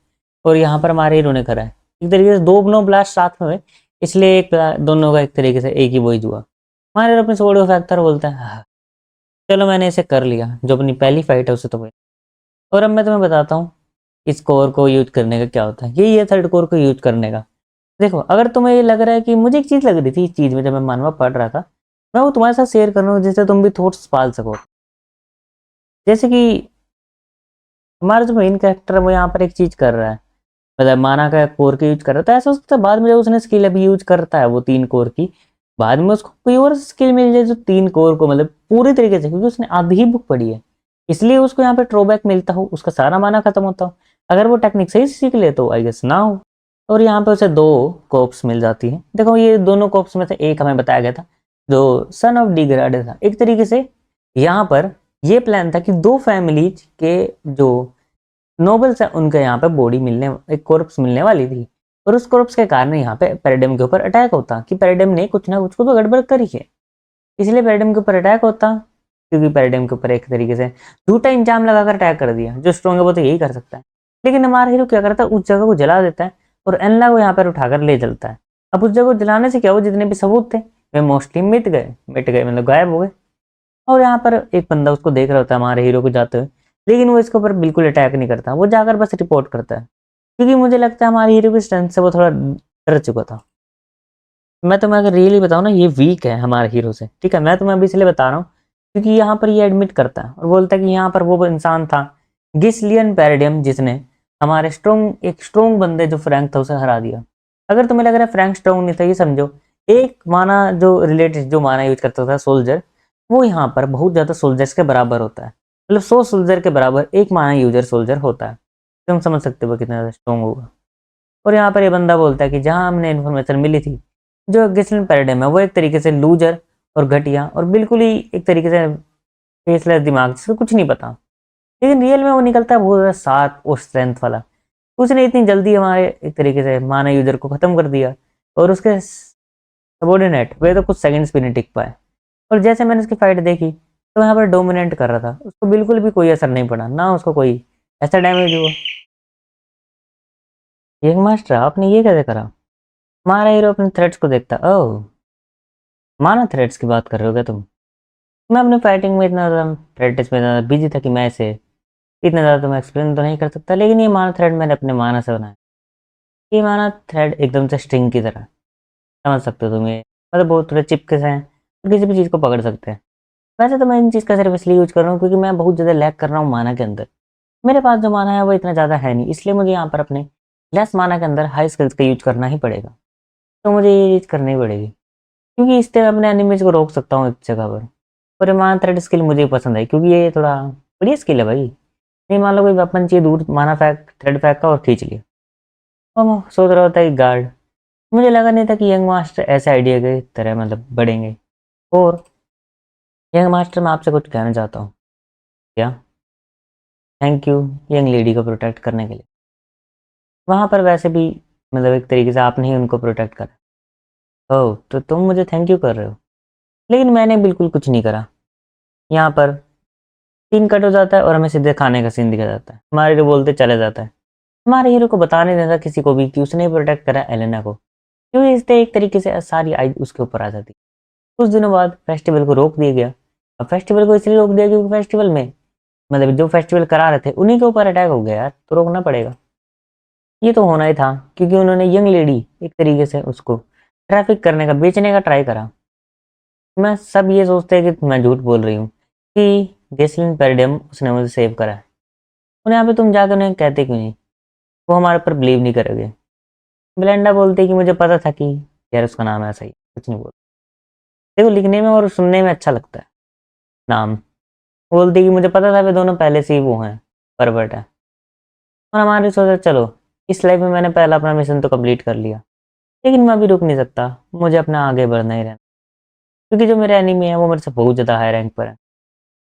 और यहाँ पर हमारे हीरो ने करा है एक तरीके से 2 ब्लास्ट साथ में हुए, इसलिए एक दोनों का एक तरीके से एक ही वही हुआ। हमारे अपने स्वॉर्ड को फेंकता है और बोलता है हाँ, चलो मैंने इसे कर लिया, जो अपनी पहली फाइट है उसे तो वही। और अब मैं तुम्हें बताता हूँ इस कोर को यूज करने का क्या होता है। यही है थर्ड कोर को यूज करने का। देखो, अगर तुम्हें ये लग रहा है कि मुझे एक चीज़ लग रही थी इस चीज़ में जब मैं मानवा पढ़ रहा था, मैं वो तुम्हारे साथ शेयर कर रहा हूँ जिससे तुम भी थॉट्स पाल सको। जैसे कि हमारा जो मेन कैरेक्टर है वो यहाँ पर एक चीज़ कर रहा है, मतलब माना का कोर की यूज कर रहा था। ऐसा हो सकता है बाद में जब उसने स्किल अभी यूज करता है वो 3 कोर की, बाद में उसको कोई और स्किल मिल जाए जो 3 कोर को मतलब पूरी तरीके से, क्योंकि उसने आधी ही बुक पढ़ी है इसलिए उसको यहाँ पे ट्रोबैक मिलता हो, उसका सारा माना खत्म होता हो। अगर वो टेक्निक सही से सीख ले तो आई गेस ना हो। और यहाँ पे उसे 2 कॉप्स मिल जाती है। देखो, ये दोनों कॉप्स में से एक हमें बताया गया था जो सन ऑफ डिग्राडे था। एक तरीके से यहाँ पर ये प्लान था कि 2 फैमिलीज के जो नोबल्स है उनके यहाँ पे बॉडी मिलने, एक कॉर्प्स मिलने वाली थी। और उस कॉर्प्स के कारण यहाँ पे पैराडाइम के ऊपर अटैक होता कि पैराडाइम ने कुछ ना कुछ को तो गड़बड़ करी है, इसलिए पैराडाइम के ऊपर अटैक होता। क्योंकि पैराडाइम के ऊपर एक तरीके से झूठा इंजाम लगाकर अटैक कर दिया। जो स्ट्रॉन्ग है वो तो यही कर सकता है, लेकिन हमारा हीरो क्या करता है, उस जगह को जला देता है और एनला को यहाँ पर उठाकर ले चलता है। अब उस जगह को जलाने से क्या हुआ, जितने भी सबूत थे वे मोस्टली मिट गए मतलब गायब हो गए। और यहाँ पर एक बंदा उसको देख रहा होता है हमारे हीरो को जाते हुए, लेकिन वो इसके ऊपर बिल्कुल अटैक नहीं करता, वो जाकर बस रिपोर्ट करता है। क्योंकि मुझे लगता है हमारे हीरो की स्ट्रेंथ से वो थोड़ा डर चुका था। मैं तुम्हें अगर रियली बताऊँ ना, ये वीक है हमारे हीरो से, ठीक है। मैं तुम्हें अभी इसलिए बता रहा हूँ क्योंकि यहाँ पर ये एडमिट करता है और बोलता है कि यहाँ पर वो इंसान था गिसलियन पैरेडियम जिसने हमारे एक स्ट्रोंग बंदे जो फ्रैंक था उसे हरा दिया। अगर तुम्हें लग रहा है फ्रैंक स्ट्रोंग नहीं था, ये समझो एक माना जो रिलेटेड जो माना यूज करता था सोल्जर, वो यहाँ पर बहुत ज़्यादा सोल्जर्स के बराबर होता है। मतलब 100 सोल्जर के बराबर एक माना यूजर सोल्जर होता है। तुम समझ सकते हो कितना ज़्यादा स्ट्रोंग होगा। और यहाँ पर ये बंदा बोलता है कि जहाँ हमने इन्फॉर्मेशन मिली थी, जो गिसलिन पैराडाइम है वो एक तरीके से लूजर और घटिया और बिल्कुल ही एक तरीके से फेसलेस दिमाग जिसको कुछ नहीं पता, लेकिन रियल में वो निकलता है बहुत ज़्यादा शार्प और स्ट्रेंथ वाला। उसने इतनी जल्दी हमारे एक तरीके से माना यूजर को ख़त्म कर दिया और उसके सबॉर्डिनेट वे तो कुछ सेकंड्स भी नहीं टिक पाए। और जैसे मैंने उसकी फाइट देखी तो यहाँ पर डोमिनेट कर रहा था, उसको बिल्कुल भी कोई असर नहीं पड़ा, ना उसको कोई ऐसा डैमेज हुआ। ये मास्टर आपने ये कैसे करा। हमारा हीरो अपने थ्रेड्स को देखता, ओह माना थ्रेड्स की बात कर रहे हो क्या तुम। मैं अपनी फाइटिंग में इतना ज़्यादा प्रैक्टिस में ज़्यादा बिजी था कि मैं इसे इतना ज़्यादा तो मैं एक्सप्लेन तो नहीं कर सकता, लेकिन ये माना थ्रेड मैंने अपने माना से बनाया। ये माना थ्रेड एकदम से स्ट्रिंग की तरह, समझ सकते हो तुम ये, मतलब बहुत थोड़े चिपके से हैं तो किसी भी चीज़ को पकड़ सकते हैं। वैसे तो मैं इन चीज़ का सिर्फ इसलिए यूज कर रहा हूँ क्योंकि मैं बहुत ज़्यादा लैग कर रहा हूँ माना के अंदर। मेरे पास जो माना है वो इतना ज़्यादा है नहीं, इसलिए मुझे यहाँ पर अपने लेस माना के अंदर हाई स्किल्स का यूज करना ही पड़ेगा। तो मुझे ये चीज़ करनी पड़ेगी क्योंकि इससे मैं अपने एनिमीज को रोक सकता हूँ एक जगह पर। और ये माना थ्रेड स्किल मुझे पसंद आई क्योंकि ये थोड़ा बढ़िया स्किल है भाई। नहीं मान लो कोई वेपन चाहिए दूर, माना फेंक थ्रेड फेंक का और खींच लिया। और मैं सोच रहा होता है गार्ड, मुझे लगा नहीं था कि यंग मास्टर ऐसे आइडिया की तरह मतलब बढ़ेंगे। और यंग मास्टर मैं आपसे कुछ कहना चाहता हूँ। क्या? थैंक यू यंग लेडी को प्रोटेक्ट करने के लिए। वहाँ पर वैसे भी मतलब एक तरीके से आपने ही उनको प्रोटेक्ट करा। ओह तो तुम मुझे थैंक यू कर रहे हो, लेकिन मैंने बिल्कुल कुछ नहीं करा। यहाँ पर सीन कट हो जाता है और हमें सीधे खाने का सीन दिखा जाता है। हमारे हीरो बोलते चले जाता है। हमारे हीरो को बता नहीं देता किसी को भी कि उसने प्रोटेक्ट करा एलेना को, क्योंकि इससे एक तरीके से सारी आई उसके ऊपर आ जाती। कुछ दिनों बाद फेस्टिवल को रोक दिया गया। अब फेस्टिवल को इसलिए रोक दिया क्योंकि फेस्टिवल में मतलब जो फेस्टिवल करा रहे थे उन्हीं के ऊपर अटैक हो गया यार, तो रोकना पड़ेगा। ये तो होना ही था क्योंकि उन्होंने यंग लेडी एक तरीके से उसको ट्रैफिक करने का, बेचने का ट्राई करा। मैं सब ये सोचते हैं कि मैं झूठ बोल रही हूँ कि गैसलिन पेरिडियम उसने मुझे सेव करा है। और यहाँ पे तुम जाकर उन्हें कहते क्यों नहीं, वो हमारे ऊपर बिलीव नहीं करोगे। ब्लेंडा बोलती कि मुझे पता था कि यार उसका नाम ऐसा ही, कुछ नहीं बोल। देखो लिखने में और सुनने में अच्छा लगता है नाम। बोलती कि मुझे पता था वे दोनों पहले से ही वो हैं, परवर्ट है। और हमारे सोचा चलो इस लाइफ में मैंने पहला अपना मिशन तो कंप्लीट कर लिया, लेकिन मैं अभी रुक नहीं सकता, मुझे अपना आगे बढ़ना ही रहना। क्योंकि जो मेरे एनिमी है वो मेरे से बहुत ज़्यादा हाई रैंक पर है।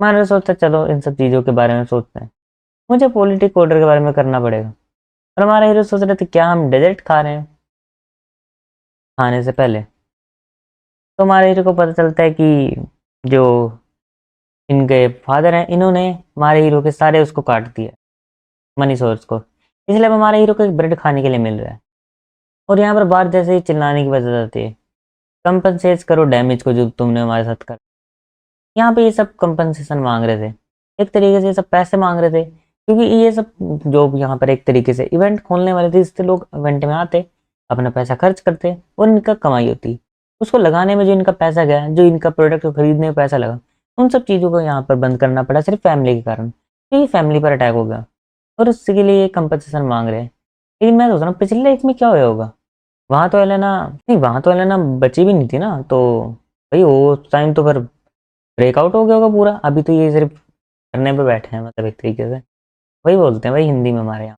मैंने सोचा चलो इन सब चीज़ों के बारे में सोचते हैं, मुझे पॉलिटिक ऑर्डर के बारे में करना पड़ेगा। और हमारा हीरो सोच रहे थे क्या हम डेजर्ट खा रहे हैं खाने से पहले। तो हमारे हीरो को पता चलता है कि जो इनके फादर हैं इन्होंने हमारे हीरो के सारे उसको काट दिया, मनी सोर्स को। इसलिए अब हमारे हीरो को एक ब्रेड खाने के लिए मिल रहा है। और यहाँ पर बात जैसे ही चिल्लाने की वजह जाती है, कंपनसेट करो डैमेज को जो तुमने हमारे साथ कर। यहाँ पे ये सब कंपनसेशन मांग रहे थे, एक तरीके से ये सब पैसे मांग रहे थे, क्योंकि ये सब जो यहाँ पर एक तरीके से इवेंट खोलने वाले थे, इससे लोग इवेंट में आते, अपना पैसा खर्च करते और इनका कमाई होती, उसको लगाने में जो इनका पैसा गया, जो इनका प्रोडक्ट को खरीदने में पैसा लगा, उन सब चीज़ों को यहाँ पर बंद करना पड़ा सिर्फ फैमिली के कारण, क्योंकि फैमिली पर अटैक हो गया और उसके लिए ये कंपनसेशन मांग रहे हैं। लेकिन मैं सोच रहा हूँ पिछले लाइफ में क्या हुआ होगा, वहाँ तो एलेना नहीं, वहाँ तो एलेना बची भी नहीं थी ना, तो भाई वो टाइम तो फिर ब्रेकआउट हो गया होगा पूरा। अभी तो ये सिर्फ करने पे बैठे हैं, मतलब एक तरीके से वही बोलते हैं भाई हिंदी में हमारे यहाँ।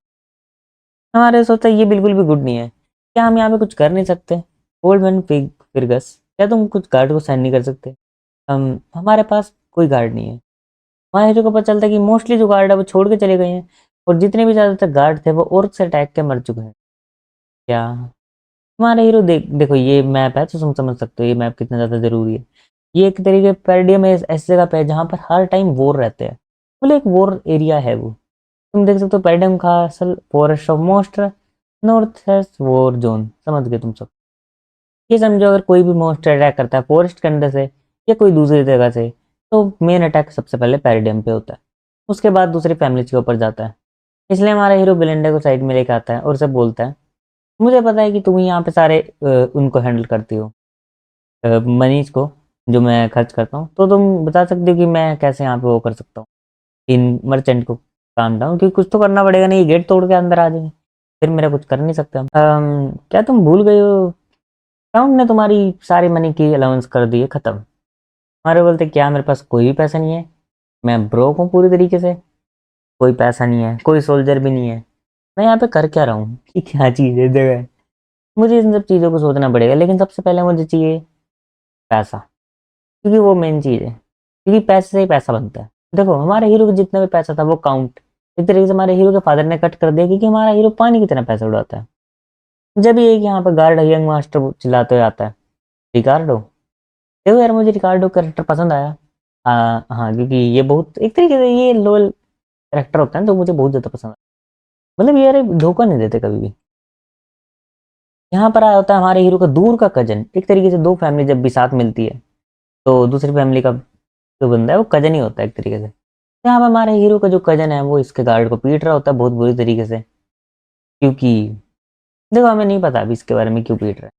हमारे सोचता है ये बिल्कुल भी गुड नहीं है। क्या हम यहाँ पे कुछ कर नहीं सकते? ओल्ड मैन फिरगस, क्या तुम कुछ गार्ड को साइन नहीं कर सकते? हमारे पास कोई गार्ड नहीं है। हमारे हीरो को पता चलता है कि मोस्टली जो गार्ड है वो छोड़ के चले गए हैं, और जितने भी ज़्यादातर गार्ड थे वो ओर्क से अटैक के मर चुके हैं। क्या हमारे हीरो देखो ये मैप है तो तुम समझ सकते हो ये मैप कितना ज़्यादा ज़रूरी है। ये एक तरीके पैरेडियम ऐसी जगह पे है जहाँ पर हर टाइम वॉर रहते हैं, बोले एक वॉर एरिया है वो। तुम देख सकते हो पैरेडियम कासल, फॉरेस्ट ऑफ मोस्टर, नॉर्थ वेस्ट वॉर जोन, समझ गए तुम सब। ये समझो अगर कोई भी मोस्टर अटैक करता है फॉरेस्ट के अंदर से या कोई दूसरी जगह से, तो मेन अटैक सबसे पहले पैरेडियम पे होता है, उसके बाद दूसरी फैमिली के ऊपर जाता है। इसलिए हमारा हीरो बेलिंडा को साइड में लेकर आता है और उसे बोलता है, मुझे पता है कि तुम यहाँ पे सारे उनको हैंडल करती हो, मनीज को, जो मैं खर्च करता हूँ, तो तुम बता सकते हो कि मैं कैसे यहाँ पे वो कर सकता हूँ इन मर्चेंट को काम डाउन, क्योंकि कुछ तो करना पड़ेगा, नहीं गेट तोड़ के अंदर आ जाएंगे, फिर मेरा कुछ कर नहीं सकते हम। क्या तुम भूल गए हो, काउंट ने तुम्हारी सारी मनी की अलाउंस कर दी है खत्म। हमारे बोलते क्या मेरे पास कोई भी पैसा नहीं है, मैं ब्रोक हूँ पूरी तरीके से, कोई पैसा नहीं है, कोई सोल्जर भी नहीं है, मैं यहाँ पे कर क्या रहा हूँ कि क्या चीज़ है जगह। मुझे इन सब चीज़ों को सोचना पड़ेगा, लेकिन सबसे पहले मुझे चाहिए पैसा, क्योंकि वो मेन चीज़ है, क्योंकि पैसे से ही पैसा बनता है। देखो हमारे हीरो को जितना भी पैसा था वो काउंट एक तरीके से हमारे हीरो के फादर ने कट कर दिया, क्योंकि हमारा हीरो पानी की तरह पैसा उड़ाता है। जब भी एक यहाँ पर गार्ड यंग मास्टर चिल्लाते हुए आता है, रिकार्डो, देखो यार मुझे रिकार्डो कैरेक्टर पसंद आया। हाँ, क्योंकि ये बहुत एक तरीके से ये लोअल कैरेक्टर होता है तो मुझे बहुत ज़्यादा पसंद है, मतलब ये यार धोखा नहीं देते कभी भी। यहाँ पर आया होता है हमारे हीरो का दूर का कजन, एक तरीके से दो फैमिली जब भी साथ मिलती है तो दूसरी फैमिली का जो बंदा है वो कजन ही होता है एक तरीके से। यहाँ पर हमारे हीरो का जो कजन है वो इसके गार्ड को पीट रहा होता है बहुत बुरी तरीके से, क्योंकि देखो हमें नहीं पता अभी इसके बारे में क्यों पीट रहा है,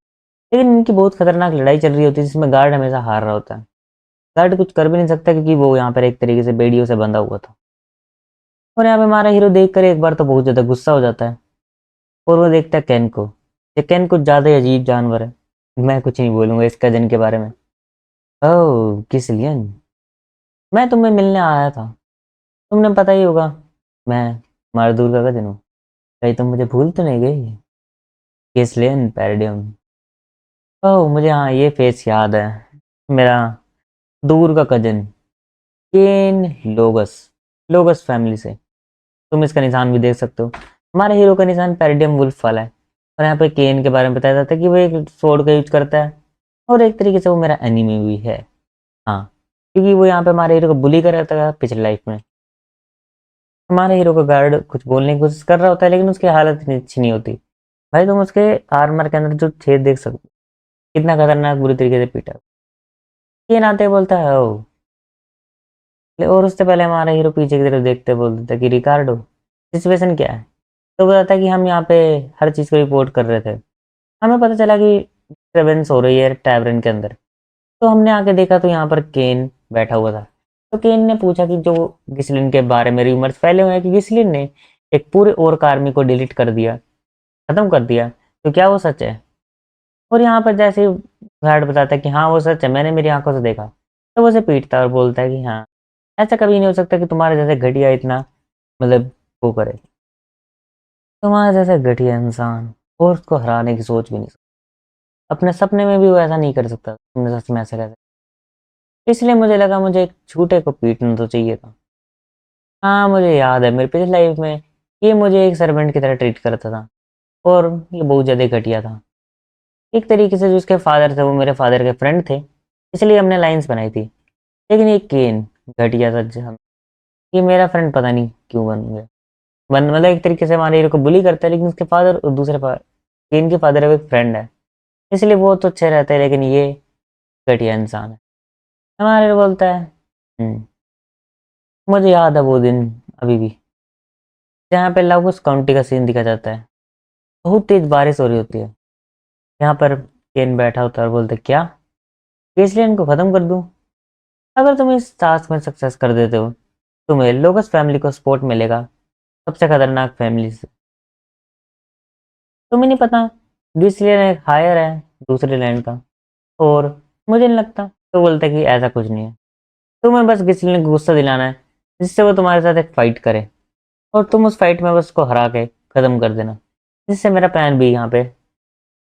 लेकिन इनकी बहुत खतरनाक लड़ाई चल रही होती है जिसमें गार्ड हमेशा हार रहा होता है। गार्ड कुछ कर भी नहीं सकता क्योंकि वो यहाँ पर एक तरीके से बेड़ियों से बंधा हुआ था। और यहाँ पे हमारा हीरो देख कर एक बार तो बहुत ज़्यादा गुस्सा हो जाता है, और वो देखता है कैन को। ये कैन कुछ ज़्यादा ही अजीब जानवर है, मैं कुछ नहीं बोलूँगा इस कजन के बारे में। ओह किसलियन, मैं तुम्हें मिलने आया था, तुमने पता ही होगा मैं मारदूर का कजन हूँ, कहीं तुम मुझे भूल तो नहीं गई? किसलियन पैरेडियम। ओह मुझे हाँ ये फेस याद है, मेरा दूर का कजन केन लोगस, लोगस फैमिली से। तुम इसका निशान भी देख सकते हो, हमारे हीरो का निशान पैरेडियम वुल्फ वाला है। और यहाँ पे केन के बारे में बताया जाता है कि वो एक स्वॉर्ड का यूज करता है, और एक तरीके से वो मेरा एनिमी भी है। हाँ, क्योंकि वो यहाँ पे हमारे हीरो को बुली कर रहा था पिछले लाइफ में। हमारे हीरो का गार्ड कुछ बोलने की कोशिश कर रहा होता है, लेकिन उसकी हालत इतनी अच्छी नहीं होती। भाई तुम उसके आर्मर के अंदर जो छेद देख सकते हो, कितना खतरनाक बुरी तरीके से पीटा। केन आते ही बोलता है ओ, और उससे पहले हमारा हीरो पीछे की तरफ देखते बोल देता है कि रिकार्डो सिचुएशन क्या है। तो बताता है कि हम यहाँ पे हर चीज़ को रिपोर्ट कर रहे थे, हमें पता चला कि डिस्टर्बेंस हो रही है टैवरन के अंदर। तो हमने आके देखा तो यहाँ पर केन बैठा हुआ था। तो केन ने पूछा कि जो गिसलिन के बारे में रूमर्स फैले हुए हैं कि गिसलिन ने एक पूरे ओर्क आर्मी को डिलीट कर दिया, खत्म कर दिया, तो क्या वो सच है? और यहाँ पर जैसे गार्ड बताता है कि हाँ वो सच है, मैंने मेरी आंखों से देखा। तो वो उसे पीटता है और बोलता है कि हाँ ऐसा कभी नहीं हो सकता कि तुम्हारे जैसे घटिया इतना, मतलब वो करे, तुम्हारे जैसे घटिया इंसान और उसको हराने की सोच भी नहीं सकता, अपने सपने में भी वो ऐसा नहीं कर सकता, तुमने सच में ऐसा कैसे? इसलिए मुझे लगा मुझे एक झूठे को पीटना तो चाहिए था। हाँ मुझे याद है मेरी पिछली लाइफ में ये मुझे एक सर्वेंट की तरह ट्रीट करता था, और ये बहुत ज़्यादा घटिया था। एक तरीके से जो उसके फादर थे वो मेरे फादर के फ्रेंड थे, इसलिए हमने लाइंस बनाई थी। लेकिन ये केन घटिया सा ये मेरा फ्रेंड पता नहीं क्यों बन गया, मतलब एक तरीके से हमारे हीरो को बुली करता है, लेकिन उसके फादर और दूसरे केन के फादर एक फ्रेंड है, इसलिए वो तो अच्छे रहते हैं, लेकिन ये घटिया इंसान है। हमारे बोलता है मुझे याद है वो दिन अभी भी, जहाँ पे लागोस काउंटी का सीन दिखा जाता है। बहुत तेज बारिश हो रही होती है, यहाँ पर केन बैठा होता है और बोलते क्या केसलियन को खत्म कर दूं? अगर तुम इस टास्क में सक्सेस कर देते हो, तुम्हें लोगस फैमिली को सपोर्ट मिलेगा, सबसे खतरनाक फैमिली से। तुम्हें नहीं पता गिसलियन एक हायर है दूसरे लैंड का, और मुझे नहीं लगता। तो बोलते कि ऐसा कुछ नहीं है, तुम्हें बस गिसलियन को गुस्सा दिलाना है, जिससे वो तुम्हारे साथ एक फाइट करे, और तुम उस फाइट में बस उसको हरा के खत्म कर देना, जिससे मेरा प्लान भी यहाँ पे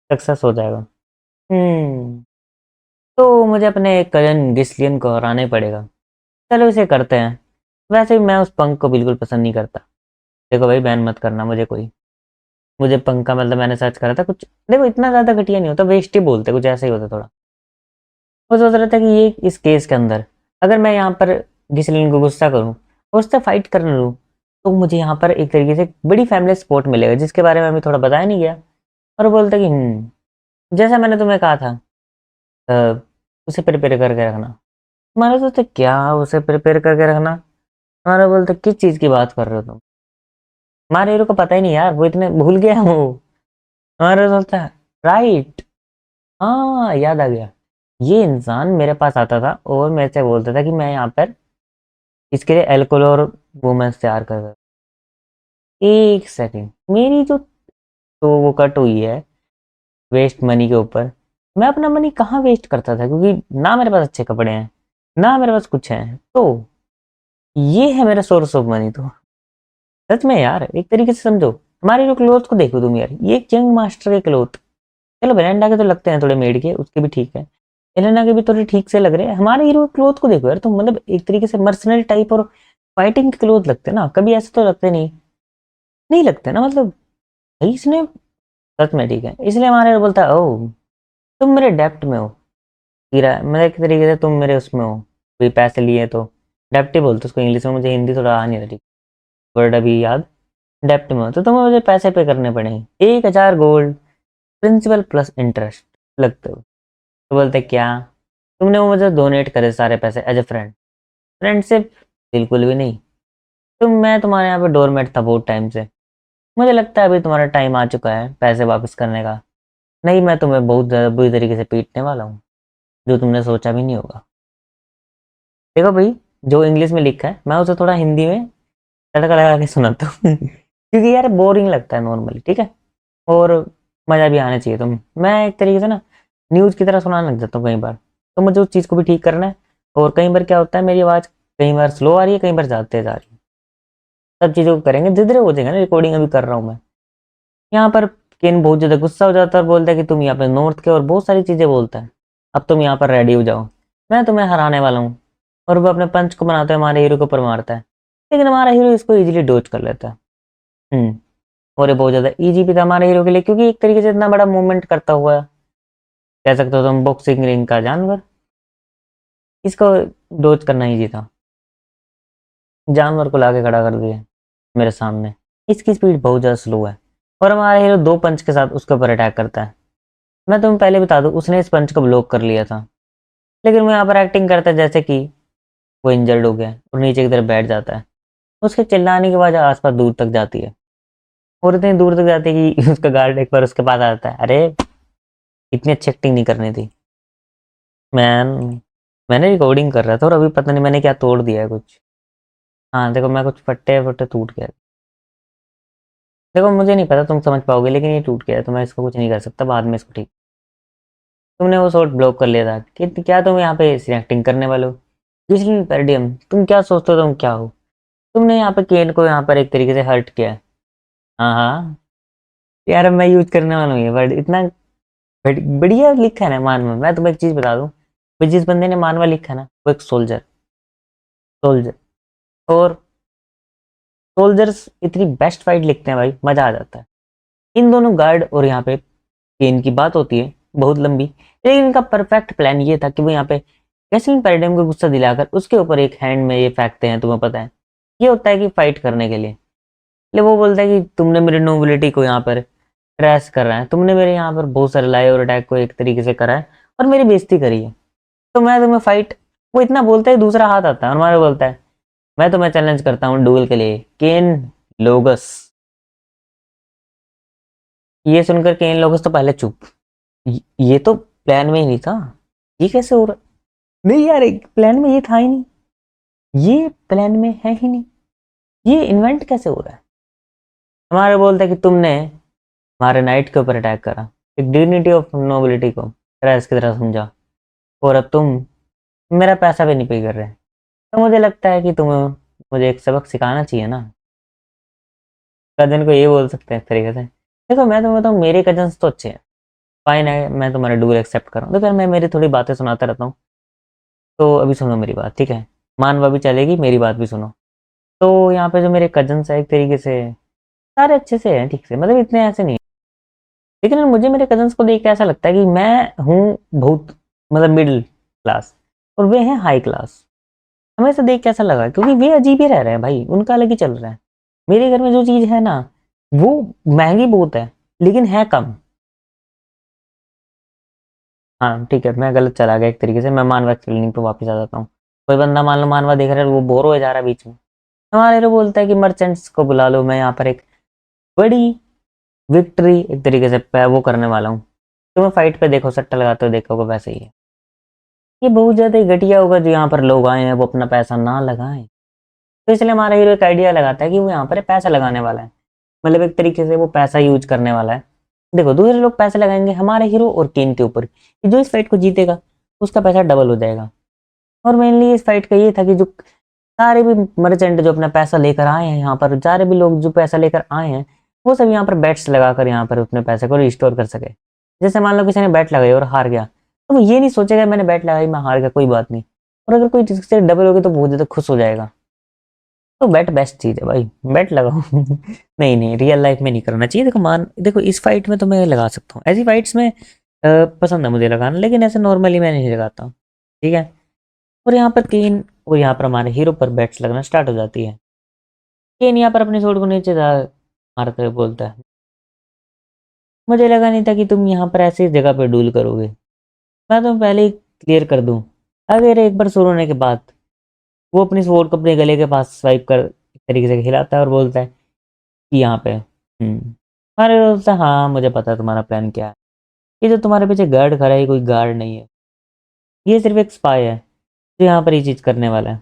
सक्सेस हो जाएगा। तो मुझे अपने कजन गिसलियन को हराना ही पड़ेगा। चलो इसे करते हैं। वैसे भी मैं उस पंख को बिल्कुल पसंद नहीं करता। देखो भाई, बैन मत करना मुझे कोई। मुझे पंख का मतलब मैंने सर्च करा था कुछ, देखो इतना ज़्यादा घटिया नहीं होता, वेस्ट ही बोलते, कुछ ऐसा ही होता थोड़ा। वो सोच रहा था कि ये इस केस के अंदर अगर मैं यहाँ पर गिसलिन को गुस्सा करूँ और उससे फाइट करने लूँ, तो मुझे यहाँ पर एक तरीके से बड़ी फैमिली सपोर्ट मिलेगा, जिसके बारे में अभी थोड़ा बताया नहीं गया। और वो बोलता कि जैसा मैंने तुम्हें कहा था, अ, उसे प्रिपेयर करके रखना। हमारा सोचते क्या उसे प्रिपेयर करके रखना? हमारा बोलते किस चीज़ की बात कर रहे हो तुम? हमारे हीरो को पता ही नहीं यार, वो इतने भूल गया है वो। हमारा सोचता है राइट, हाँ याद आ गया, ये इंसान मेरे पास आता था और मेरे से बोलता था कि मैं यहाँ पर इसके लिए अल्कोहल और वुमेन्स तैयार कर रहा। एक सेकंड, मेरी जो तो वो कट हुई है वेस्ट मनी के ऊपर, मैं अपना मनी कहाँ वेस्ट करता था, क्योंकि ना मेरे पास अच्छे कपड़े हैं, ना मेरे पास कुछ है, तो ये है मेरा सोर्स ऑफ मनी। तो सच में यार एक तरीके से समझो, हमारे जो क्लोथ को देखो तुम यार, ये यंग मास्टर के क्लोथ, चलो बेरेंडा के तो लगते हैं थोड़े मेड के, उसके भी ठीक है, एलेना के भी थोड़े ठीक से लग रहे हैं। हमारे हीरो के क्लोथ को देखो यार तुम, मतलब एक तरीके से मर्सनरी टाइप और फाइटिंग के क्लोथ लगते हैं ना, कभी ऐसे तो लगते नहीं, नहीं लगते ना, मतलब भाई इसने सच में ठीक है, इसलिए हमारे हीरो बोलता है ओ तुम मेरे डेप्ट में हो, हीरा मतलब एक तरीके से तुम मेरे उसमें हो, कोई पैसे लिए तो डेप्ट ही बोलते उसको इंग्लिश में, मुझे हिंदी थोड़ा आ नहीं रही वर्ड अभी याद। डेप्ट में हो तो तुम्हें मुझे पैसे पे करने पड़ेंगे, 1,000 गोल्ड प्रिंसिपल प्लस इंटरेस्ट लगते हो। तो बोलते क्या तुमने वो मुझे डोनेट करे सारे पैसे एज ए फ्रेंड? फ्रेंडशिप बिल्कुल भी नहीं। मैं तुम्हारे यहाँ पे डोरमेट था बहुत टाइम से, मुझे लगता है अभी तुम्हारा टाइम आ चुका है पैसे वापस करने का, नहीं मैं तुम्हें बहुत ज़्यादा बुरी तरीके से पीटने वाला हूँ, जो तुमने सोचा भी नहीं होगा। देखो भाई, जो इंग्लिश में लिखा है मैं उसे थोड़ा हिंदी में तड़का लगा के सुनाता हूँ क्योंकि यार बोरिंग लगता है नॉर्मली, ठीक है, और मज़ा भी आना चाहिए। मैं एक तरीके से ना न्यूज़ की तरह सुनाने लग जाता हूँ कई बार, तो मुझे उस चीज़ को भी ठीक करना है। और कई बार क्या होता है, मेरी आवाज़ कई बार स्लो आ रही है, कई बार ज़्यादा तेज आ रही है, सब चीज़ों को करेंगे, धीरे धीरे हो जाएगा ना, रिकॉर्डिंग अभी कर रहा हूँ मैं। यहाँ पर केन बहुत ज़्यादा गुस्सा हो जाता है और बोलता है कि तुम यहाँ पे नॉर्थ के और बहुत सारी चीज़ें बोलता है, अब तुम यहाँ पर रेडी हो जाओ, मैं तुम्हें हराने वाला हूँ। और वो अपने पंच को बनाते हुए हमारे हीरो के ऊपर मारता है, लेकिन हमारा हीरो इसको इजीली डोज कर लेता है। और ये बहुत ज़्यादा ईजी भी था हमारे हीरो के लिए, क्योंकि एक तरीके से इतना बड़ा मूवमेंट करता हुआ कह सकते हो तुम बॉक्सिंग रिंग का जानवर, इसको डोज करना ईजी था। जानवर को लाके खड़ा कर दिया मेरे सामने, इसकी स्पीड बहुत ज़्यादा स्लो है, और हमारा हीरो 2 पंच के साथ उसके ऊपर अटैक करता है। मैं तुम्हें पहले बता दूं, उसने इस पंच को ब्लॉक कर लिया था, लेकिन वो यहाँ पर एक्टिंग करता है जैसे कि वो इंजर्ड हो गया और नीचे की तरफ बैठ जाता है। उसके चिल्लाने की आवाज़ आसपास दूर तक जाती है, और इतनी दूर तक जाती है कि उसका गार्ड एक बार उसके पास आ जाता है। अरे इतनी अच्छी एक्टिंग नहीं करनी थी मैन, मैंने रिकॉर्डिंग कर रहा था और अभी पता नहीं मैंने क्या तोड़ दिया है कुछ। हाँ देखो, मैं कुछ फट्टे फट्टे टूट गया। देखो मुझे नहीं पता तुम समझ पाओगे, लेकिन ये टूट गया है तो मैं इसको कुछ नहीं कर सकता, बाद में इसको ठीक। तुमने वो शॉट ब्लॉक कर लिया था कि क्या तुम यहाँ पे एक्टिंग करने वाले हो? जिसलिए पैरडियम, तुम क्या सोचते हो तुम क्या हो? तुमने यहाँ पे केन को यहाँ पर एक तरीके से हर्ट किया है। हाँ हाँ यार, अब मैं यूज करने वाला हूँ ये वर्ड, इतना बढ़िया लिखा है ना मानवा। मैं तुम्हें एक चीज बता दूं, जिस बंदे ने मानवा लिखा है ना, वो एक सोल्जर सोल्जर और सोल्जर्स इतनी बेस्ट फाइट लिखते हैं भाई, मजा आ जाता है। इन दोनों गार्ड और यहाँ पे केन की बात होती है बहुत लंबी, लेकिन इनका परफेक्ट प्लान ये था कि वो यहाँ पे कैसलिन पैराडाइम को गुस्सा दिलाकर उसके ऊपर एक हैंड में ये फेंकते हैं, तुम्हें पता है ये होता है कि फाइट करने के लिए। वो बोलता है कि तुमने मेरी नोबिलिटी को यहाँ पर ट्रेस कर रहे हैं, तुमने मेरे यहाँ पर बहुत सारे लाइव और अटैक को एक तरीके से करा है और मेरी बेइज्जती करी है, तो मैं तुम्हें फाइट, वो इतना बोलता है दूसरा हाथ आता है और हमारे बोलता है मैं तुम्हें चैलेंज करता हूँ डुएल के लिए, केन लोगस। ये सुनकर केन लोगस तो पहले चुप, ये तो प्लान में ही नहीं था, ये कैसे हो रहा, नहीं यार एक प्लान में ये था ही नहीं, ये प्लान में है ही नहीं, ये इन्वेंट कैसे हो रहा है। हमारे बोलता है कि तुमने हमारे नाइट के ऊपर अटैक करा, एक डिग्निटी ऑफ नोबिलिटी को ट्रेस की तरह समझा, और अब तुम मेरा पैसा भी नहीं पे कर रहे, तो मुझे लगता है कि तुम्हें मुझे एक सबक सिखाना चाहिए ना। कजन को ये बोल सकते हैं एक तरीके से, देखो मैं तुम्हें बताऊँ मेरे कजन्स तो अच्छे हैं, फाइन है, मैं तुम्हारा डूल एक्सेप्ट कर रहा हूँ, तो फिर मैं मेरी थोड़ी बातें सुनाता रहता हूँ, तो अभी सुनो मेरी बात, ठीक है, मानवा भी चलेगी, मेरी बात भी सुनो। तो यहाँ पे जो मेरे कजन्स है एक तरीके से सारे अच्छे से हैं, ठीक से, मतलब इतने ऐसे नहीं, लेकिन मुझे मेरे कजन्स को देख के ऐसा लगता है कि मैं हूँ बहुत मतलब मिडिल क्लास और वे हैं हाई क्लास। हमें ऐसा देख के ऐसा लगा क्योंकि वे अजीब ही रह रहे हैं भाई, उनका अलग ही चल रहा है। मेरे घर में जो चीज़ है ना वो महंगी बहुत है लेकिन है कम। हाँ ठीक है, मैं गलत चला गया एक तरीके से, मैं मानवा एक्सप्लेनिंग पे वापस आ जाता हूँ। कोई बंदा मान लो मानवा देख रहा है, वो बोर हो जा रहा है बीच में, हमारे लिए बोलता है कि मर्चेंट्स को बुला लो, मैं यहाँ पर एक बड़ी विक्ट्री एक तरीके से वो करने वाला हूँ, तुम्हें फाइट पे देखो सट्टा लगाते हो देखोगे वैसे ही है। ये बहुत ज़्यादा ही घटिया होगा जो यहाँ पर लोग आए हैं वो अपना पैसा ना लगाएं, तो इसलिए हमारा हीरो एक आइडिया लगाता है कि वो यहाँ पर पैसा लगाने वाला है, मतलब एक तरीके से वो पैसा यूज करने वाला है। देखो दूसरे लोग पैसे लगाएंगे हमारे हीरो और केन के ऊपर कि जो इस फाइट को जीतेगा उसका पैसा डबल हो जाएगा। और मेनली इस फाइट का ये था कि जो सारे भी मर्चेंट जो अपना पैसा लेकर आए हैं यहाँ पर, सारे भी लोग जो पैसा लेकर आए हैं वो सब यहाँ पर बेट्स लगाकर यहाँ पर अपने पैसे को रिस्टोर कर सके। जैसे मान लो किसी ने बैट लगाई और हार गया, तो वो ये नहीं सोचेगा मैंने बैट लगाई मैं हार गया कोई बात नहीं, और अगर कोई इससे डबल हो गया तो बहुत ज़्यादा खुश हो जाएगा। तो बैट बेस्ट चीज़ है भाई, बैट लगाओ नहीं नहीं रियल लाइफ में नहीं करना चाहिए। देखो देखो इस फाइट में तो मैं लगा सकता हूँ, ऐसी फाइट्स में पसंद है मुझे लगाना, लेकिन ऐसे नॉर्मली मैं नहीं लगाता हूँ, ठीक है। और यहाँ पर केन और यहाँ पर हमारे हीरो पर बैट्स लगना स्टार्ट हो जाती है। केन यहाँ पर अपने स्वord को नीचे मारते हुए बोलता है मुझे लगा नहीं था कि तुम यहाँ पर ऐसी जगह पर डूल करोगे, मैं तुम्हें पहले ही क्लियर कर दूँ। अगर एक बार शुरू होने के बाद वो अपनी स्वord को अपने गले के पास स्वाइप कर एक तरीके से हिलाता है और बोलता है कि यहाँ पे अरे बोलता है हाँ मुझे पता है तुम्हारा प्लान क्या है, ये जो तुम्हारे पीछे गार्ड खड़ा है ये कोई गार्ड नहीं है, ये सिर्फ एक स्पाई है जो यहाँ पर ये चीज़ करने वाला है।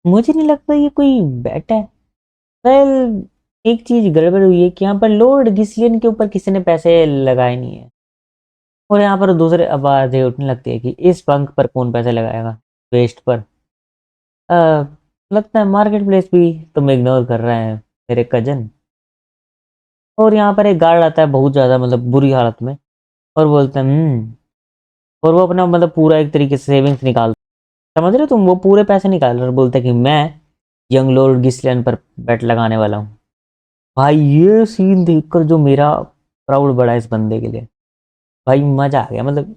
मुझे नहीं लगता ये कोई बैट है। वेल एक चीज गड़बड़ हुई है कि यहाँ पर लॉर्ड गिस्लियन के ऊपर किसी ने पैसे लगाए नहीं है, और यहाँ पर दूसरे आवाजें उठने लगती है कि इस पंख पर कौन पैसे लगाएगा, वेस्ट पर। लगता है मार्केट प्लेस भी तुम इग्नोर कर रहे हैं मेरे कजन। और यहाँ पर एक गार्ड आता है बहुत ज़्यादा मतलब बुरी हालत में और बोलता है और वो अपना मतलब पूरा एक तरीके से सेविंग्स निकाल, समझ रहे हो तुम, वो पूरे पैसे निकाल रहे और बोलता है कि मैं यंग लॉर्ड गिस्लियन पर बेट लगाने वाला हूँ। भाई ये सीन देखकर जो मेरा प्राउड बढ़ा इस बंदे के लिए, भाई मजा आ गया, मतलब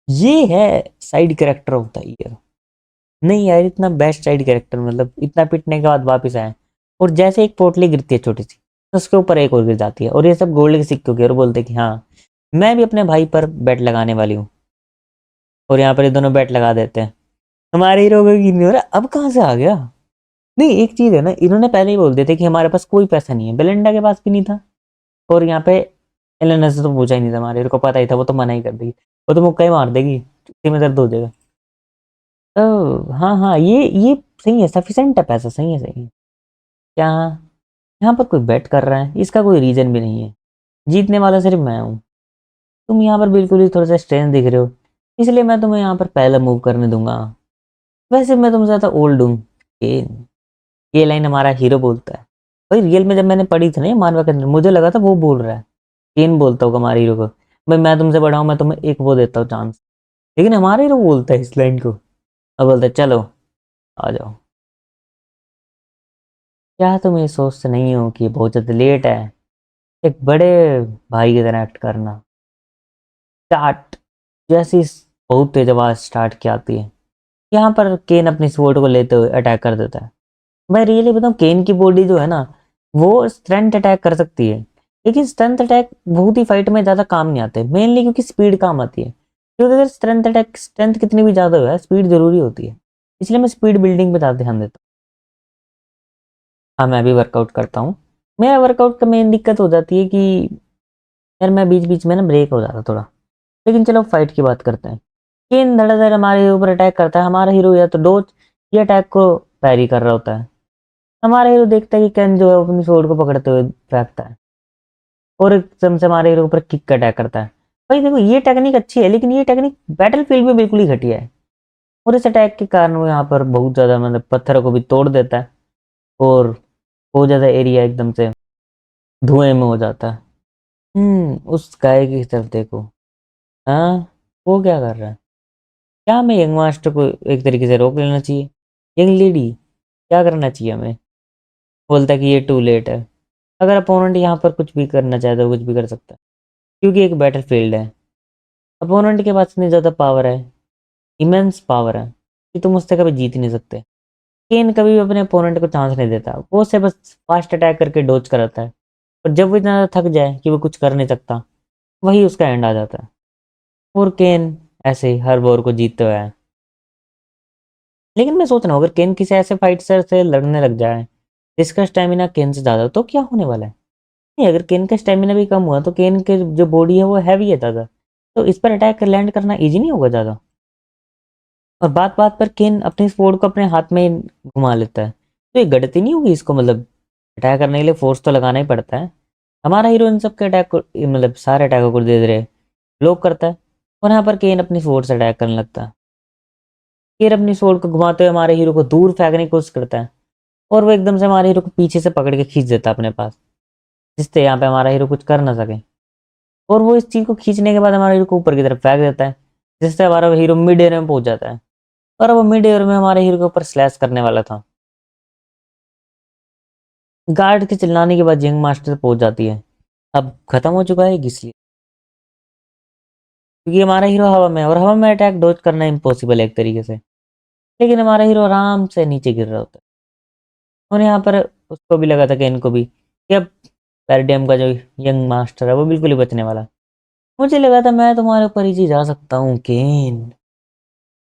ये है side character of the year. नहीं यार इतना बेस्ट साइड कैरेक्टर, मतलब इतना पिटने के बाद वापस आए और जैसे एक पोटली गिरती है छोटी सी तो उसके ऊपर एक और गिर जाती है और ये सब गोल्ड के सिक्के के और बोलते हैं कि हाँ मैं भी अपने भाई पर बेट लगाने वाली हूँ, और यहाँ पर ये दोनों बेट लगा देते हैं। हमारे हीरो को नहीं हो रहा अब कहाँ से आ गया। नहीं एक चीज है ना, इन्होंने पहले ही बोल दिया था कि हमारे पास कोई पैसा नहीं है, बेलेंडा के पास भी नहीं था, और यहाँ पे एलेना से तो पूछा ही नहीं था, हमारे को पता ही था वो तो मना ही कर देगी, वो तो मुक्का ही मार देगी, चुटकी में दर्द हो जाएगा। तो हाँ हाँ ये सही है, सफिशेंट है पैसा, सही है सही है। क्या यहाँ पर कोई बेट कर रहा है, इसका कोई रीजन भी नहीं है, जीतने वाला सिर्फ मैं हूँ, तुम यहाँ पर बिल्कुल ही थोड़ा सा स्ट्रेंथ दिख रहे हो, इसलिए मैं तुम्हें यहाँ पर पहला मूव करने दूंगा। वैसे मैं तुमसे ज़्यादा ओल्ड हूँ। ये लाइन हमारा हीरो बोलता है। भाई रियल में जब मैंने पढ़ी थी ना ये मानवा के अंदर मुझे लगा था वो बोल रहा है, केन बोलता होगा हमारे हीरो को, भाई मैं तुमसे बड़ा हूँ मैं तुम्हें एक वो देता हूँ चांस, लेकिन हमारे हीरो बोलता है इस लाइन को, अब बोलता है चलो आ जाओ। क्या तुम ये सोचते नहीं हो कि बहुत ज़्यादा लेट है एक बड़े भाई की तरह एक्ट करना। स्टार्ट जैसी बहुत तेज आवाज स्टार्ट की आती है, यहाँ पर केन अपनी स्वॉर्ड को लेते हुए अटैक कर देता है। मैं रियली बताऊँ केन की बॉडी जो है ना वो स्ट्रेंथ अटैक कर सकती है, लेकिन स्ट्रेंथ अटैक बहुत ही फाइट में ज़्यादा काम नहीं आते, मेनली क्योंकि स्पीड काम आती है। क्योंकि अगर स्ट्रेंथ कितनी भी ज़्यादा हो, स्पीड ज़रूरी होती है, इसलिए मैं स्पीड बिल्डिंग पे ज़्यादा ध्यान देता हूँ। हाँ, मैं भी वर्कआउट करता हूँ। मेरा वर्कआउट का मेन दिक्कत हो जाती है कि यार मैं बीच-बीच में ना ब्रेक हो जाता थोड़ा। लेकिन चलो फाइट की बात करते हैं। केन धड़ाधड़ हमारे ऊपर अटैक करता है, हमारा हीरो या तो डॉज या अटैक को पैरी कर रहा होता है। हमारा हीरो देखता है कि केन जो है अपनी स्वॉर्ड को पकड़ते हुए फेंकता है और एकदम से हमारे हीरो के ऊपर किक अटैक करता है। भाई देखो ये टेक्निक अच्छी है, लेकिन ये टेक्निक बैटलफील्ड में बिल्कुल ही घटिया है और इस अटैक के कारण वो यहाँ पर बहुत ज़्यादा मतलब पत्थरों को भी तोड़ देता है और बहुत ज़्यादा एरिया एकदम से धुएँ में हो जाता है। उस गाय की तरफ देखो। हाँ, वो क्या कर रहा है? क्या हमें यंग मास्टर को एक तरीके से रोक लेना चाहिए? यंग लेडी, क्या करना चाहिए हमें? बोलता है कि ये टू लेट है। अगर अपोनेंट यहाँ पर कुछ भी करना चाहे तो कुछ भी कर सकता है, क्योंकि एक बैटलफील्ड है। अपोनेंट के पास इतनी ज़्यादा पावर है, इमेंस पावर है कि तुम उससे कभी जीत ही नहीं सकते। केन कभी भी अपने अपोनेंट को चांस नहीं देता, वो उसे बस फास्ट अटैक करके डोज कराता है और जब वो इतना ज़्यादा थक जाए कि वो कुछ कर नहीं सकता, वही उसका एंड आ जाता है और केन ऐसे ही हर वॉर को जीतते हुए है। लेकिन मैं सोच रहा हूँ अगर केन किसी ऐसे फाइटर से लड़ने लग जाए जिसका स्टेमिना केन से ज़्यादा, तो क्या होने वाला है? नहीं, अगर केन का स्टेमिना भी कम हुआ तो केन के जो बॉडी है वो हैवी है ज़्यादा, तो इस पर अटैक कर लैंड करना ईजी नहीं होगा ज़्यादा। और बात बात पर केन अपने स्वॉर्ड को अपने हाथ में घुमा लेता है, तो ये गलती नहीं होगी इसको, मतलब अटैक करने के लिए फोर्स तो लगाना ही पड़ता है। हमारा हीरो इन सब के अटैक को मतलब सारे अटैकों को दे दे ब्लॉक करता है और यहाँ पर केन अपनी स्वॉर्ड से अटैक करने लगता है। केन अपनी स्वॉर्ड को घुमाते हुए हमारे हीरो को दूर फेंकने की कोशिश करता है और वो एकदम से हमारे हीरो को पीछे से पकड़ के खींच देता है अपने पास, जिससे यहाँ पे हमारा हीरो कुछ कर ना सके। और वो इस चीज़ को खींचने के बाद हमारे हीरो को ऊपर की तरफ फेंक देता है, जिससे हमारा हीरो मिड एयर में पहुंच जाता है और अब वो मिड एयर में हमारे हीरो के ऊपर स्लैश करने वाला था। गार्ड के चिल्लाने के बाद यंग मास्टर पहुंच जाती है। अब खत्म हो चुका है इसलिए, क्योंकि हमारा हीरो हवा में है और हवा में अटैक डॉज करना इम्पॉसिबल है एक तरीके से। लेकिन हमारा हीरो आराम से नीचे गिर रहा होता है और यहाँ पर उसको भी लगा था कि इनको भी कि अब पैरडियम का जो यंग मास्टर है वो बिल्कुल ही बचने वाला है। मुझे लगा था मैं तुम्हारे ऊपर ही जा सकता हूँ केन,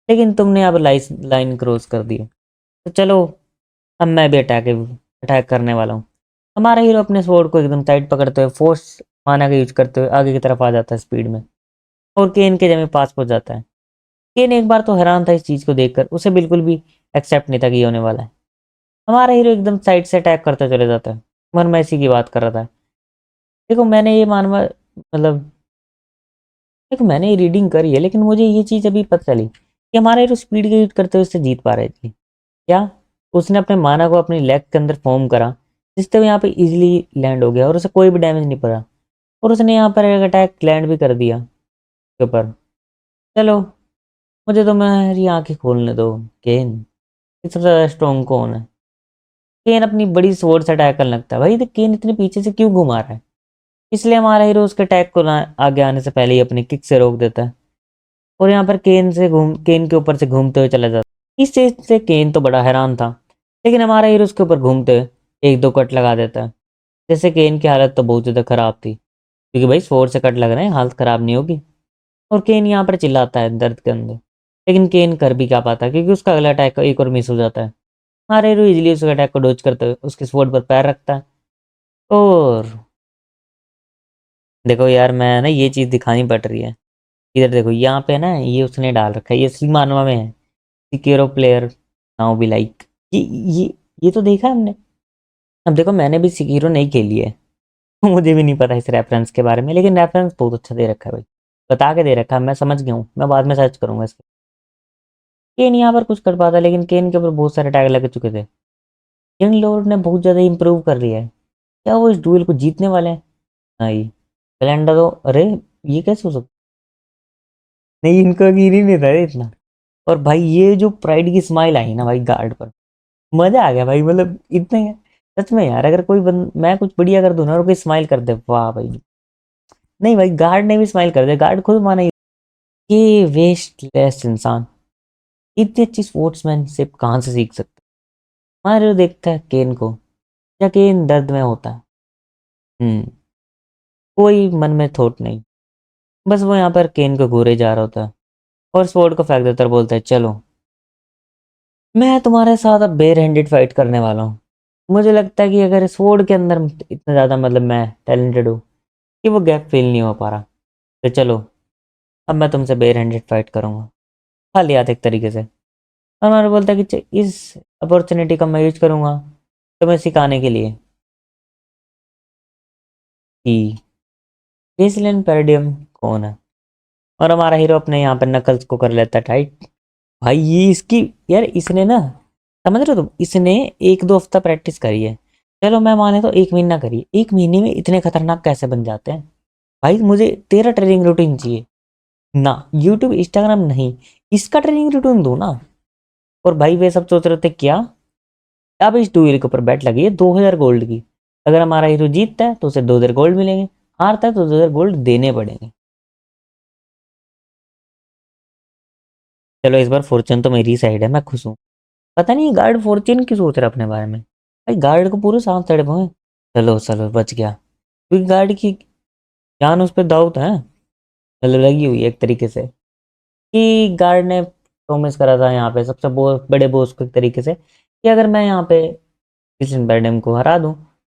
लेकिन तुमने यहाँ पर लाइन क्रॉस कर दी। तो चलो, अब मैं भी अटैक करने वाला हूँ। हमारा हीरो अपने स्वॉर्ड को एकदम टाइट पकड़ते हुए फोर्स माना का यूज करते हुए आगे की तरफ आ जाता है स्पीड में और केन के जमीन पास पहुंच जाता है। केन एक बार तो हैरान था इस चीज़ को देखकर, उसे बिल्कुल भी एक्सेप्ट नहीं था कि ये होने वाला है। हमारा हीरो एकदम साइड से अटैक करता चले जाता है। मन में इसी की बात कर रहा था। देखो मैंने ये मानवा मतलब देखो मैंने ये रीडिंग करी है, लेकिन मुझे ये चीज़ अभी पता चली कि हमारा हीरो स्पीड का यूज करते हुए इससे जीत पा रहे थे। क्या? उसने अपने माना को अपनी लेग के अंदर फॉर्म करा, जिससे वो यहाँ पे इजीली लैंड हो गया और उसे कोई भी डैमेज नहीं पड़ा और उसने यहाँ पर एक अटैक लैंड भी कर दिया उसके ऊपर। चलो, मुझे तो मेरी आंखें खोलने दो। केन, ये सबसे ज़्यादा स्ट्रॉन्ग कौन है? केन अपनी बड़ी स्वॉर्ड से अटैक करने लगता है। भाई तो केन इतने पीछे से क्यों घुमा रहा है? इसलिए हमारा हीरो उसके अटैक को आगे आने से पहले ही अपनी किक से रोक देता है और यहाँ पर केन के ऊपर से घूमते हुए चला जाता है। इस चीज से केन तो बड़ा हैरान था, लेकिन हमारा हीरो उसके ऊपर घूमते हुए एक दो कट लगा देता है, जैसे केन की हालत तो बहुत ज़्यादा खराब थी, क्योंकि भाई स्वॉर्ड से कट लग रहे हैं, हालत खराब नहीं होगी। और केन यहाँ पर चिल्लाता है दर्द के अंदर, लेकिन केन कर भी क्या पाता है क्योंकि उसका अगला अटैक एक और मिस हो जाता है। हमारा हीरो इजीली उसके अटैक को डोज करते हुए उसके स्वॉर्ड पर पैर रखता है और देखो यार, मैं ना ये चीज़ दिखानी पड़ रही है। इधर देखो, यहाँ पे ना ये उसने डाल रखा है, ये सी मानवा में है, सिक्योरो प्लेयर नाउ भी लाइक, ये ये ये तो देखा है हमने। अब देखो मैंने भी सिक्योरो नहीं खेली है मुझे भी नहीं पता इस रेफरेंस के बारे में, लेकिन रेफरेंस बहुत अच्छा दे रखा है भाई, बता के दे रखा है, मैं समझ गया हूँ, मैं बाद में सर्च करूंगा इसके। केन यहाँ पर कुछ कर पाता, लेकिन केन के ऊपर बहुत सारे टैग लग चुके थे। यंग लॉर्ड ने बहुत ज़्यादा इंप्रूव कर लिया है। क्या वो इस डुएल को जीतने वाले हैं? नहीं, कैलेंडर तो अरे ये कैसे हो सकता? नहीं, इनको यकीन ही नहीं था रे इतना। और भाई ये जो प्राइड की स्माइल आई ना भाई गार्ड पर, मजा आ गया भाई, मतलब इतने सच में यार, अगर मैं कुछ बढ़िया कर दूं ना और कोई स्माइल कर दे, वाह भाई। नहीं भाई, गार्ड ने भी स्माइल कर दिया, गार्ड खुद माना ये वेस्टलेस इंसान इतनी अच्छी स्पोर्ट्समैनशिप कहाँ से सीख सकता है? मारियो देखता है केन को, या केन दर्द में होता है? कोई मन में थॉट नहीं, बस वो यहाँ पर केन को घूरे जा रहा होता है और स्वॉर्ड को फेंक देता है और बोलता है चलो मैं तुम्हारे साथ अब बेयर हैंडेड फाइट करने वाला हूँ। मुझे लगता है कि अगर स्वॉर्ड के अंदर इतना ज़्यादा मतलब मैं टैलेंटेड हूँ कि वो गैप फील नहीं हो पा रहा, तो चलो अब मैं तुमसे बेयर हैंडेड फाइट करूँगा, खाली हाथ एक तरीके से। और मैं बोलता है कि इस अपॉर्चुनिटी का मैं यूज करूँगा तुम्हें सिखाने के लिए कि बेसलाइन पैरेडियम कौन है। और हमारा हीरो अपने यहाँ पर नकल्स को कर लेता है टाइट। भाई ये इसकी, यार इसने ना, समझ रहे हो तुम, इसने 1-2 हफ्ता प्रैक्टिस करी है, चलो मैं माने तो 1 महीना करी, 1 महीने में इतने खतरनाक कैसे बन जाते हैं? भाई मुझे तेरा ट्रेनिंग रूटीन चाहिए ना, यूट्यूब इंस्टाग्राम नहीं, इसका ट्रेनिंग रूटीन दो ना। और भाई वे सब सोच रहे थे क्या, अब इस डुएल के ऊपर बैट लगी है 2000 गोल्ड की, अगर हमारा हीरो जीतता है तो उसे 2000 गोल्ड मिलेंगे, हारता है तो 2000 गोल्ड देने पड़ेंगे। चलो इस बार फॉर्चून तो मेरी साइड है, मैं खुश हूँ। पता नहीं गार्ड फॉर्चून क्यों सोच रहा है अपने बारे में, भाई गार्ड को पूरे साथ चढ़े हुए हैं। चलो चलो बच गया, क्योंकि गार्ड की जान उस पर दाव है, मतलब लगी हुई है एक तरीके से, कि गार्ड ने प्रॉमिस करा था यहाँ पे सबसे बड़े बॉस को एक तरीके से, कि अगर मैं यहाँ पे किशन बैरडम को हरा दूँ,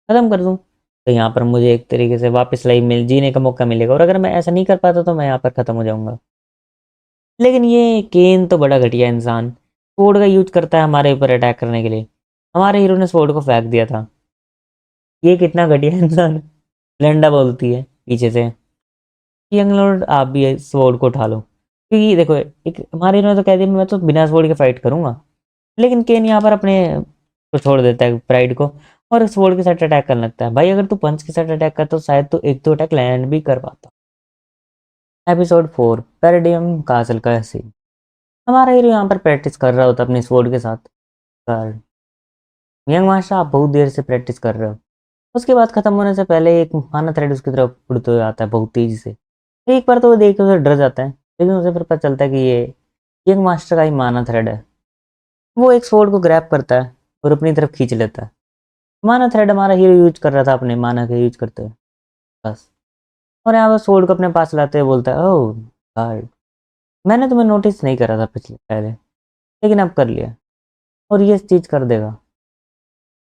खत्म कर दूँ, तो यहाँ पर मुझे एक तरीके से वापस लाइफ मिल जीने का मौका मिलेगा, और अगर मैं ऐसा नहीं कर पाता तो मैं यहाँ पर खत्म हो जाऊंगा। लेकिन ये केन तो बड़ा घटिया इंसान, स्वॉर्ड का यूज करता है हमारे ऊपर अटैक करने के लिए, हमारे हीरो ने स्वॉर्ड को फेंक दिया था। ये कितना घटिया इंसान है। लेंडा बोलती है पीछे से, यंग लॉर्ड आप भी स्वॉर्ड को उठा लो, क्योंकि देखो एक हमारे हीरो ने तो कह दिया मैं तो बिना स्वॉर्ड के फाइट करूंगा। लेकिन केन यहाँ पर अपने को छोड़ देता है प्राइड को, और स्वॉर्ड के साथ अटैक करने लगता है। भाई अगर तू पंच के साथ अटैक करता तो शायद तू 1-2 अटैक लैंड भी कर पाता। एपिसोड 4 पैरेडियम कासल का सीन। हमारा हीरो यहाँ पर प्रैक्टिस कर रहा होता अपने स्वॉर्ड के साथ। कर यंग मास्टर आप बहुत देर से प्रैक्टिस कर रहे हो। उसके बाद खत्म होने से पहले एक माना थ्रेड उसकी तरफ उड़ते हुए आता है बहुत तेजी से। एक बार तो वो देख के उसे डर जाता है, लेकिन उसे फिर पता चलता है कि ये यंग मास्टर का ही माना थ्रेड है। वो एक स्वॉर्ड को ग्रैब करता है और अपनी तरफ खींच लेता है। माना थ्रेड हमारा हीरो यूज कर रहा था अपने माना के यूज करते हुए, बस। और यहाँ पर स्वॉर्ड को अपने पास लाते हुए बोलता है ओह गॉड, मैंने तुम्हें नोटिस नहीं करा था पिछले पहले, लेकिन अब कर लिया और ये चीज कर देगा।